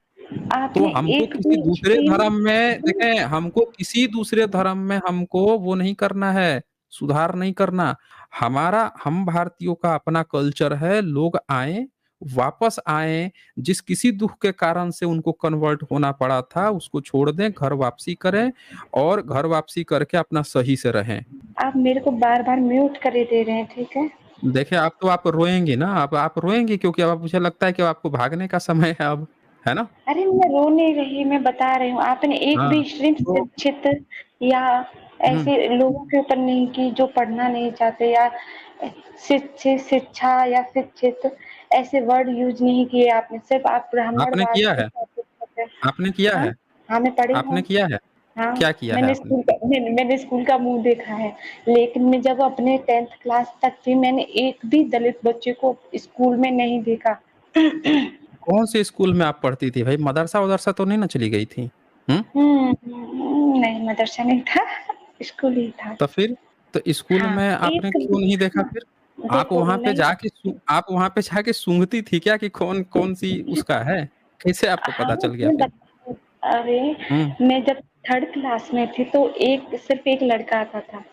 आपने हमको एक किसी भी दूसरे स्ट्रीम धर्म में देखें, हमको किसी दूसरे धर्म में हमको वो नहीं करना है, सुधार नहीं करना। हमारा, हम भारतीयों का अपना कल्चर है, लोग आए, वापस आए, जिस किसी दुख के कारण से उनको कन्वर्ट होना पड़ा था उसको छोड़ दें, घर वापसी करें और घर वापसी करके अपना सही से रहें। आप मेरे को बार-बार म्यूट करे दे रहे हैं, ठीक है? देखिए, आप तो आप रोएंगी ना, आप रोएंगी क्योंकि अब मुझे लगता है कि अब आपको भागने का समय है अब, है ना? अरे मैं रो नहीं रही, मैं बता रही हूँ, आपने एक हाँ। भी स्ट्रीम तो शिक्षित या हम्म। ऐसे लोगों के ऊपर नहीं की जो पढ़ना नहीं चाहते, या शिक्षित, शिक्षा या शिक्षित ऐसे वर्ड यूज़ नहीं किए आपने, सिर्फ़ आप आपने ब्राह्मणवाद किया के है, टॉपिक पे। आपने किया हाँ, है, हाँ, मैं पढ़ी आपने हूँ। किया है, हाँ, क्या किया है आपने? मैंने स्कूल का मुँह देखा है, लेकिन मैं जब अपने 10th क्लास तक थी, मैंने एक भी दलित बच्चे को स्कूल में नहीं देखा। कौन से स्कूल में आप पढ़ती थी भाई? मदरसा वदरसा तो नहीं ना चली गई थी? हम्म। नहीं मदरसा नहीं था, स्कूल ही था। तो फिर, तो स्कूल हाँ, में आपने एक क्यों नहीं देखा हाँ, फिर? आप देखो वहां पे नहीं जाके आप वहां पे जाके सूंघती थी क्या कि कौन कौन सी उसका है? कैसे आपको हाँ, पता चल गया मैं फिर? बता अरे हम्म। मैं जब 3rd क्लास में थी तो एक सिर्फ़ एक लड़का आता था,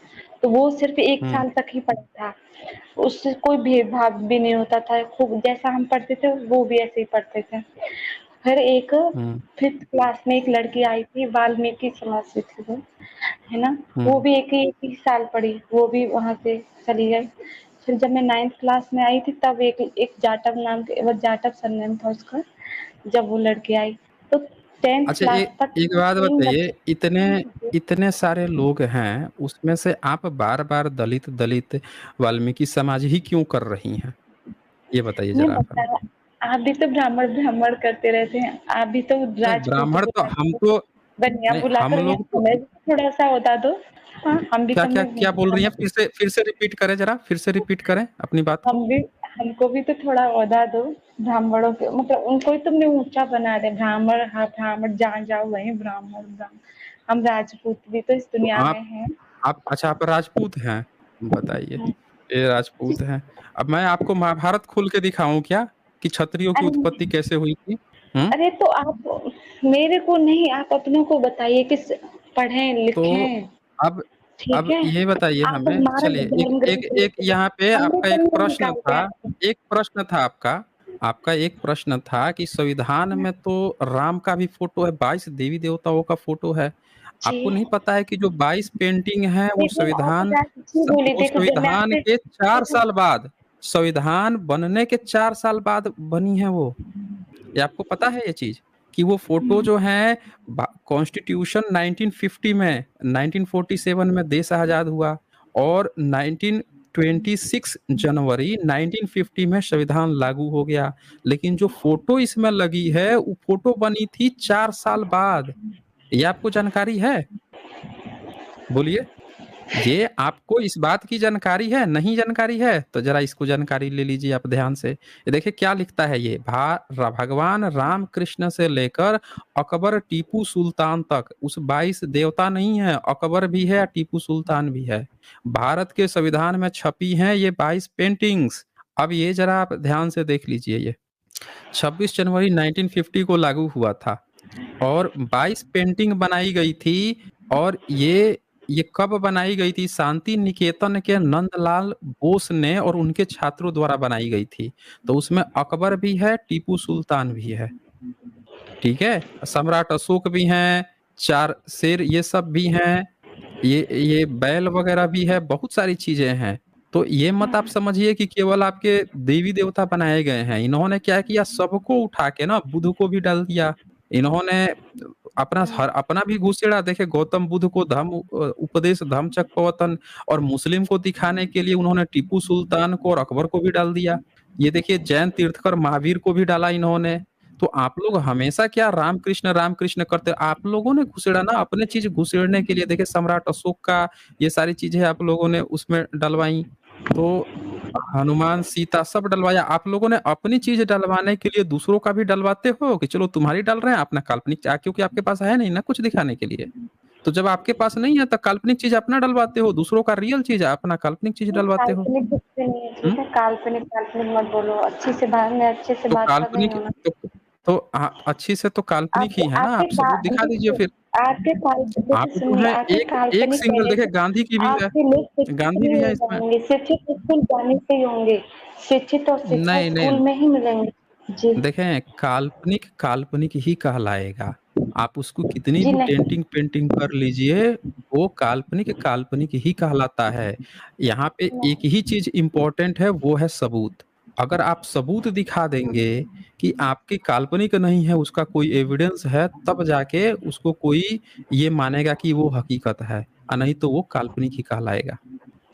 तो वो सिर्फ़ 1 हम्म। साल तक ही पढ़ा था। उससे कोई भेदभाव भी नहीं होता था, खूब जैसा हम पढ़ते थे वो भी ऐसे ही पढ़ते थे। फिर एक हम्म। 5th क्लास में एक लड़की आई थी, वाल्मीकि समाज से थी वो, है ना? वो हम्म। भी एक ही साल पढ़ी, वो भी वहाँ से चली गई। फिर जब मैं 9th क्लास में आई थी तब एक एक जाटव नाम के, वो जाटव सरनेम था उसका, जब वो लड़की आई, तो 10th अच्छा, क्लास तक एक बात 3 बताइए, बच्चे। इतने हुँ, इतने सारे लोग हैं उसमें से आप बार बार दलित दलित वाल्मीकि समाज ही क्यों कर रही हैं? ये बताइए मैं जरा आप बता हमें। आप भी तो ब्राह्मण ब्राह्मण करते रहते हैं, आप भी तो नहीं, राजपूत ब्राह्मण तो बुला हम कर तो, बनिया नहीं बुलाकर हम यहाँ लोग तो, हमें भी थोड़ा-सा ओहदा दो। हाँ, हम भी क्या क्या तुम्हें क्या बोल रही हैं? फिर से रिपीट करें जरा, फिर से रिपीट करें अपनी बात को। हम भी हमको भी तो थोड़ा ओहदा दो। ब्राह्मणों के मतलब उनको ही तुमने ऊँचा बना दिया, ब्राह्मण, हाँ, ब्राह्मण जहाँ जाओ वहीं ब्राह्मण ब्राह्मण। हम राजपूत भी तो इस तो दुनिया में हैं। आप अच्छा, आप राजपूत हैं? बताइए, ये राजपूत हैं। अब मैं आपको महाभारत खोल के दिखाऊं क्या कि क्षत्रियों की अरे उत्पत्ति कैसे हुई थी? हम्म। अरे तो आप मेरे को नहीं, आप अपनों को बताइए कि तो पढ़ें-लिखें, अब ठीक अब है? ये बताइए आप हमें, हमारा चलिए एक धर्म एक ग्रंथ एक लेके यहाँ पे आपका एक अमृतम में प्रश्न निकालते था, हैं। एक प्रश्न था आपका एक प्रश्न था कि संविधान में तो राम का भी फोटो है, 22 देवी देवताओं का फोटो है। जी, आपको नहीं पता है कि जो 22 पेंटिंग है वो लेकिन अपराध जी बोली, वो देखो जब मैं संविधान आपसे के 4 देखो साल बाद, संविधान बनने के 4 साल बाद बनी है वो। ये आपको पता है ये चीज कि वो फोटो जो है, कॉन्स्टिट्यूशन 1950 में, 1947 में देश आजाद हुआ और 1926 जनवरी 1950 में संविधान लागू हो गया। लेकिन जो फोटो इसमें लगी है वो फोटो बनी थी 4 साल बाद। ये आपको जानकारी है? बोलिए। ये आपको इस बात की जानकारी है? नहीं जानकारी है? तो जरा इसको जानकारी ले लीजिए आप ध्यान से। ये देखिए क्या लिखता है ये, भगवान राम कृष्ण से लेकर अकबर टीपू सुल्तान तक, उस 22 देवता नहीं है, अकबर भी है, टीपू सुल्तान भी है। भारत के संविधान में छपी हैं ये 22 पेंटिंग्स। अब ये जरा आप ध्यान से देख लीजिए। ये 26 जनवरी 1950 को लागू हुआ था और 22 पेंटिंग बनाई गई थी। और ये कब बनाई गई थी? शांति निकेतन के नंदलाल बोस ने और उनके छात्रों द्वारा बनाई गई थी। तो उसमें अकबर भी है, टीपू सुल्तान भी है, ठीक है, सम्राट अशोक भी हैं, 4 शेर ये सब भी हैं, ये बैल वगैरह भी है, बहुत सारी चीजें हैं। तो ये मत आप समझिए कि केवल आपके देवी देवता बनाए गए हैं। इन्होंने क्या किया, सबको उठा के ना बुद्ध को भी डाल दिया। इन्होंने अपना भी घुसेड़ा। देखे गौतम बुद्ध को उपदेश धम्मचक्र प्रवर्तन और मुस्लिम को दिखाने के लिए उन्होंने टीपू सुल्तान को और अकबर को भी डाल दिया। ये देखिए जैन तीर्थकर महावीर को भी डाला इन्होंने। तो आप लोग हमेशा क्या राम कृष्ण करते, आप लोगों ने घुसेड़ा ना अपने चीज घुसेड़ने के लिए। देखिए सम्राट अशोक का ये सारी चीजें आप लोगों ने उसमें डलवाई, तो हनुमान सीता सब डलवाया। आप लोगों ने अपनी चीज डलवाने के लिए दूसरों का भी डलवाते हो कि चलो तुम्हारी डल रहे हैं अपना काल्पनिक, क्योंकि आपके पास है नहीं ना कुछ दिखाने के लिए। तो जब आपके पास नहीं है तो काल्पनिक चीज अपना डलवाते हो, दूसरों का रियल चीज अपना काल्पनिक चीज डलवाते हो। काल्पनिक कुछ भी नहीं है, ठीक है? काल्पनिक काल्पनिक मत बोलो, अच्छी से बात, मैं अच्छे से तो बात कर रही काल्पनिक हूँ ना। अच्छी से तो काल्पनिक आपके ही है ना, आपके आप सबूत दिखा दीजिए फिर। आपके आप जो सुनिए, है आपके एक काल्पनिक सिंगल, कहने देखिए से गांधी की भी है, आपके लोग शिक्षित गांधी नहीं भी है हो इसमें। जाएंगे। शिक्षित स्कूल जाने से ही होंगे, शिक्षित और शिक्षा नहीं नहीं, स्कूल में ही मिलेंगे। जी देखें काल्पनिक काल्पनिक ही कहलाएगा। आप उसको कितनी जी भी नहीं, डेंटिंग पेंटिंग कर लीजिए, वो काल्पनिक काल्पनिक ही कहलाता है। यहाँ पे एक ही चीज इम्पोर्टेंट है, वो है सबूत। अगर आप सबूत दिखा देंगे कि आपकी काल्पनिक नहीं है, उसका कोई एविडेंस है, तब जाके उसको कोई ये मानेगा कि वो हकीकत है, और नहीं तो वो काल्पनिक ही कहलाएगा।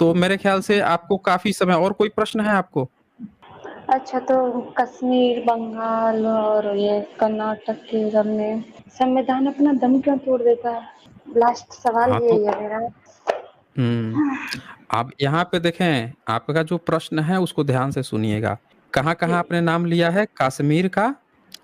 तो मेरे ख्याल से आपको काफी समय, और कोई प्रश्न है आपको? अच्छा तो कश्मीर, बंगाल और ये कर्नाटक, केरल में संविधान अपना दम क्यों तोड़ देता है? लास्ट सवाल हाँ तो यही है मेरा। हम्म, आप यहाँ पे देखें, आपका जो प्रश्न है उसको ध्यान से सुनिएगा। कहाँ जी, कहाँ आपने नाम लिया है? कश्मीर का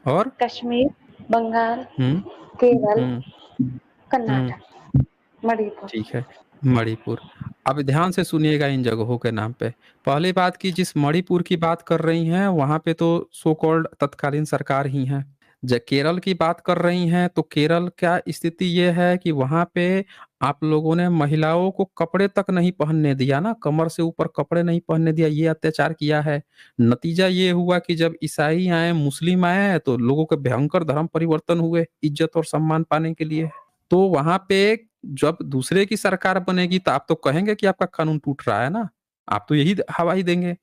और कश्मीर, बंगाल, हम्म केरल, हम्म हम्म कर्नाटक, मणिपुर। ठीक है, मणिपुर। अब ध्यान से सुनिएगा इन जगहों के नाम पे। पहली बात की, जिस मणिपुर की बात कर रही हैं वहां पे तो सो कॉल्ड तत्कालीन सरकार ही है। जब केरल की बात कर रही हैं तो केरल का स्थिति ये है कि वहां पे आप लोगों ने महिलाओं को कपड़े तक नहीं पहनने दिया ना, कमर से ऊपर कपड़े नहीं पहनने दिया, ये अत्याचार किया है। नतीजा ये हुआ कि जब ईसाई आए, मुस्लिम आए, तो लोगों के भयंकर धर्म परिवर्तन हुए इज्जत और सम्मान पाने के लिए। तो वहां पे जब दूसरे की सरकार बनेगी तो आप तो कहेंगे कि आपका कानून टूट रहा है ना, आप तो यही हवाई देंगे।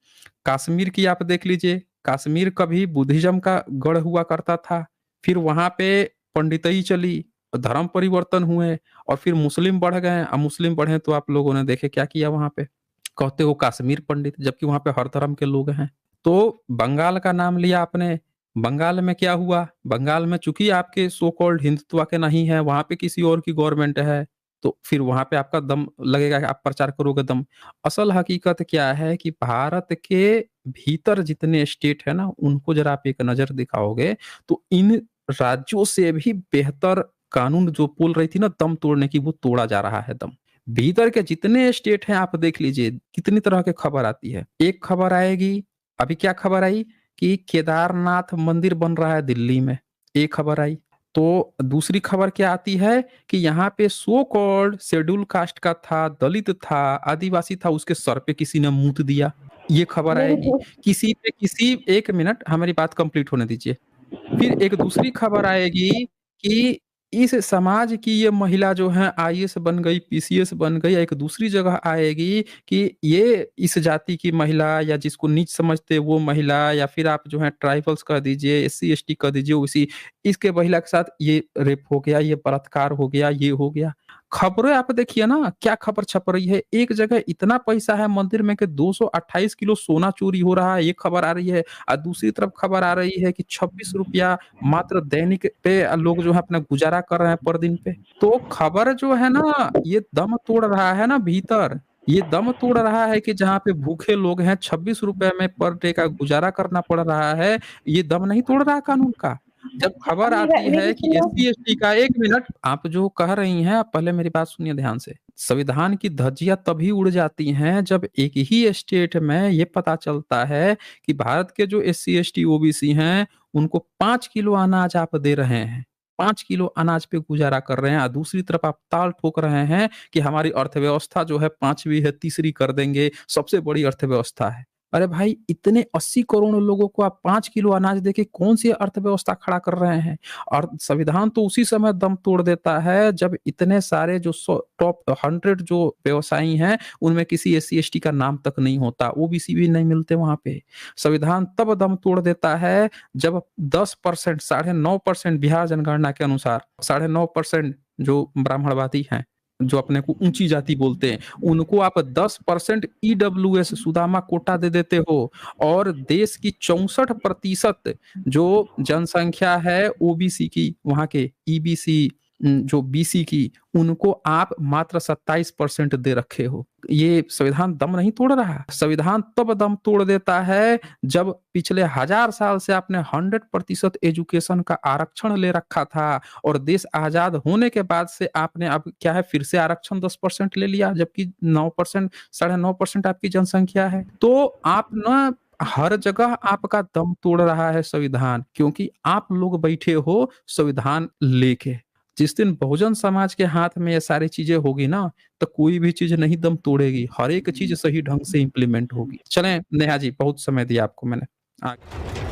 कश्मीर की आप देख लीजिए, कश्मीर कभी बुद्धिज्म का गढ़ हुआ करता था, फिर वहां पे पंडितई चली, धर्म परिवर्तन हुए, और फिर मुस्लिम बढ़ गए। अब मुस्लिम बढ़े तो आप लोगों ने देखे क्या किया वहां पे, कहते हो कश्मीर पंडित, जबकि वहां पे हर धर्म के लोग हैं। तो बंगाल का नाम लिया आपने, बंगाल में क्या हुआ? बंगाल में चूंकि आपके सो कॉल्ड हिंदुत्व के नहीं है, वहां पे किसी और की गवर्नमेंट है, तो फिर वहां पे आपका दम लगेगा कि आप प्रचार करोगे दम। असल हकीकत क्या है कि भारत के भीतर जितने स्टेट है ना, उनको जरा आप एक नजर दिखाओगे तो इन राज्यों से भी बेहतर कानून जो बोल रही थी ना दम तोड़ने की, वो तोड़ा जा रहा है दम। भीतर के जितने स्टेट हैं आप देख लीजिए, कितनी तरह की खबर आती है। एक खबर आएगी, अभी क्या खबर आई कि केदारनाथ मंदिर बन रहा है दिल्ली में, एक खबर आई। तो दूसरी खबर क्या आती है कि यहाँ पे सो कॉल्ड शेड्यूल कास्ट का था, दलित था, आदिवासी था, उसके सर पे किसी ने मूत दिया, ये खबर मेरी आएगी। किसी पे किसी, एक मिनट हमारी बात कंप्लीट होने दीजिए। फिर एक दूसरी खबर आएगी कि इस समाज की ये महिला जो है आईएएस बन गई, पीसीएस बन गई। एक दूसरी जगह आएगी कि ये इस जाति की महिला, या जिसको नीच समझते वो महिला, या फिर आप जो है ट्राइबल्स कह दीजिए, एससी एसटी कह दीजिए, उसी इसके महिला के साथ ये रेप हो गया, ये बलात्कार हो गया, ये हो गया। खबरें आप देखिए ना, क्या खबर छप रही है। एक जगह इतना पैसा है मंदिर में कि 228 किलो सोना चोरी हो रहा है, ये खबर आ रही है। और दूसरी तरफ खबर आ रही है कि 26 रुपया मात्र दैनिक पे लोग जो है अपना गुजारा कर रहे हैं पर दिन पे। तो खबर जो है ना, ये दम तोड़ रहा है ना भीतर। ये दम तोड़ रहा है कि जहाँ पे भूखे लोग हैं, 26 रुपए में पर डे का गुजारा करना पड़ रहा है। ये दम नहीं तोड़ रहा कानून का। जब खबर अब आती मेरी है कि सुनो। एससी-एसटी का, 1 मिनट, आप जो कह रही हैं, आप पहले मेरी बात सुनिए ध्यान से। संविधान की धज्जियाँ तभी उड़ जाती हैं जब एक ही स्टेट में ये पता चलता है कि भारत के जो एससी-एसटी, ओबीसी हैं, उनको 5 किलो अनाज आप दे रहे हैं। 5 किलो अनाज पे गुज़ारा कर रहे हैं और दूसरी तरफ आप ताल ठोक रहे हैं कि हमारी अर्थव्यवस्था जो है 5वीं है, तीसरी कर देंगे, सबसे बड़ी अर्थव्यवस्था है। अरे भाई, इतने 80 करोड़ लोगों को आप 5 किलो अनाज देके कौन-सी अर्थव्यवस्था खड़ा कर रहे हैं? और संविधान तो उसी समय दम तोड़ देता है जब इतने सारे जो टॉप 100 जो व्यवसायी हैं, उनमें किसी एससी-एसटी का नाम तक नहीं होता, ओबीसी भी नहीं मिलते वहाँ पे। संविधान तब दम तोड़ देता है जब 10%, 9.5% बिहार जनगणना के अनुसार 9.5% जो ब्राह्मणवादी हैं, जो अपने को ऊँची जाति बोलते हैं, उनको आप 10% ईडब्ल्यूएस सुदामा कोटा दे देते हो और देश की 64% जो जनसंख्या है ओबीसी की, वहाँ के ईबीसी, जो बीसी की, उनको आप मात्र 27% दे रखे हो। ये संविधान दम नहीं तोड़ रहा। संविधान तब दम तोड़ देता है जब पिछले 1000 साल से आपने 100% एजुकेशन का आरक्षण ले रखा था और देश आजाद होने के बाद से आपने अब क्या है, फिर से आरक्षण 10% ले लिया, जबकि 9%, 9.5% आपकी जनसंख्या है। तो आप ना, हर जगह आपका दम तोड़ रहा है संविधान, क्योंकि आप लोग बैठे हो संविधान लेके। जिस दिन बहुजन समाज के हाथ में ये सारी चीजें होगी ना, तो कोई भी चीज नहीं दम तोड़ेगी, हर एक चीज सही ढंग से इम्प्लीमेंट होगी। चलें नेहा जी, बहुत समय दिया आपको मैंने। आगे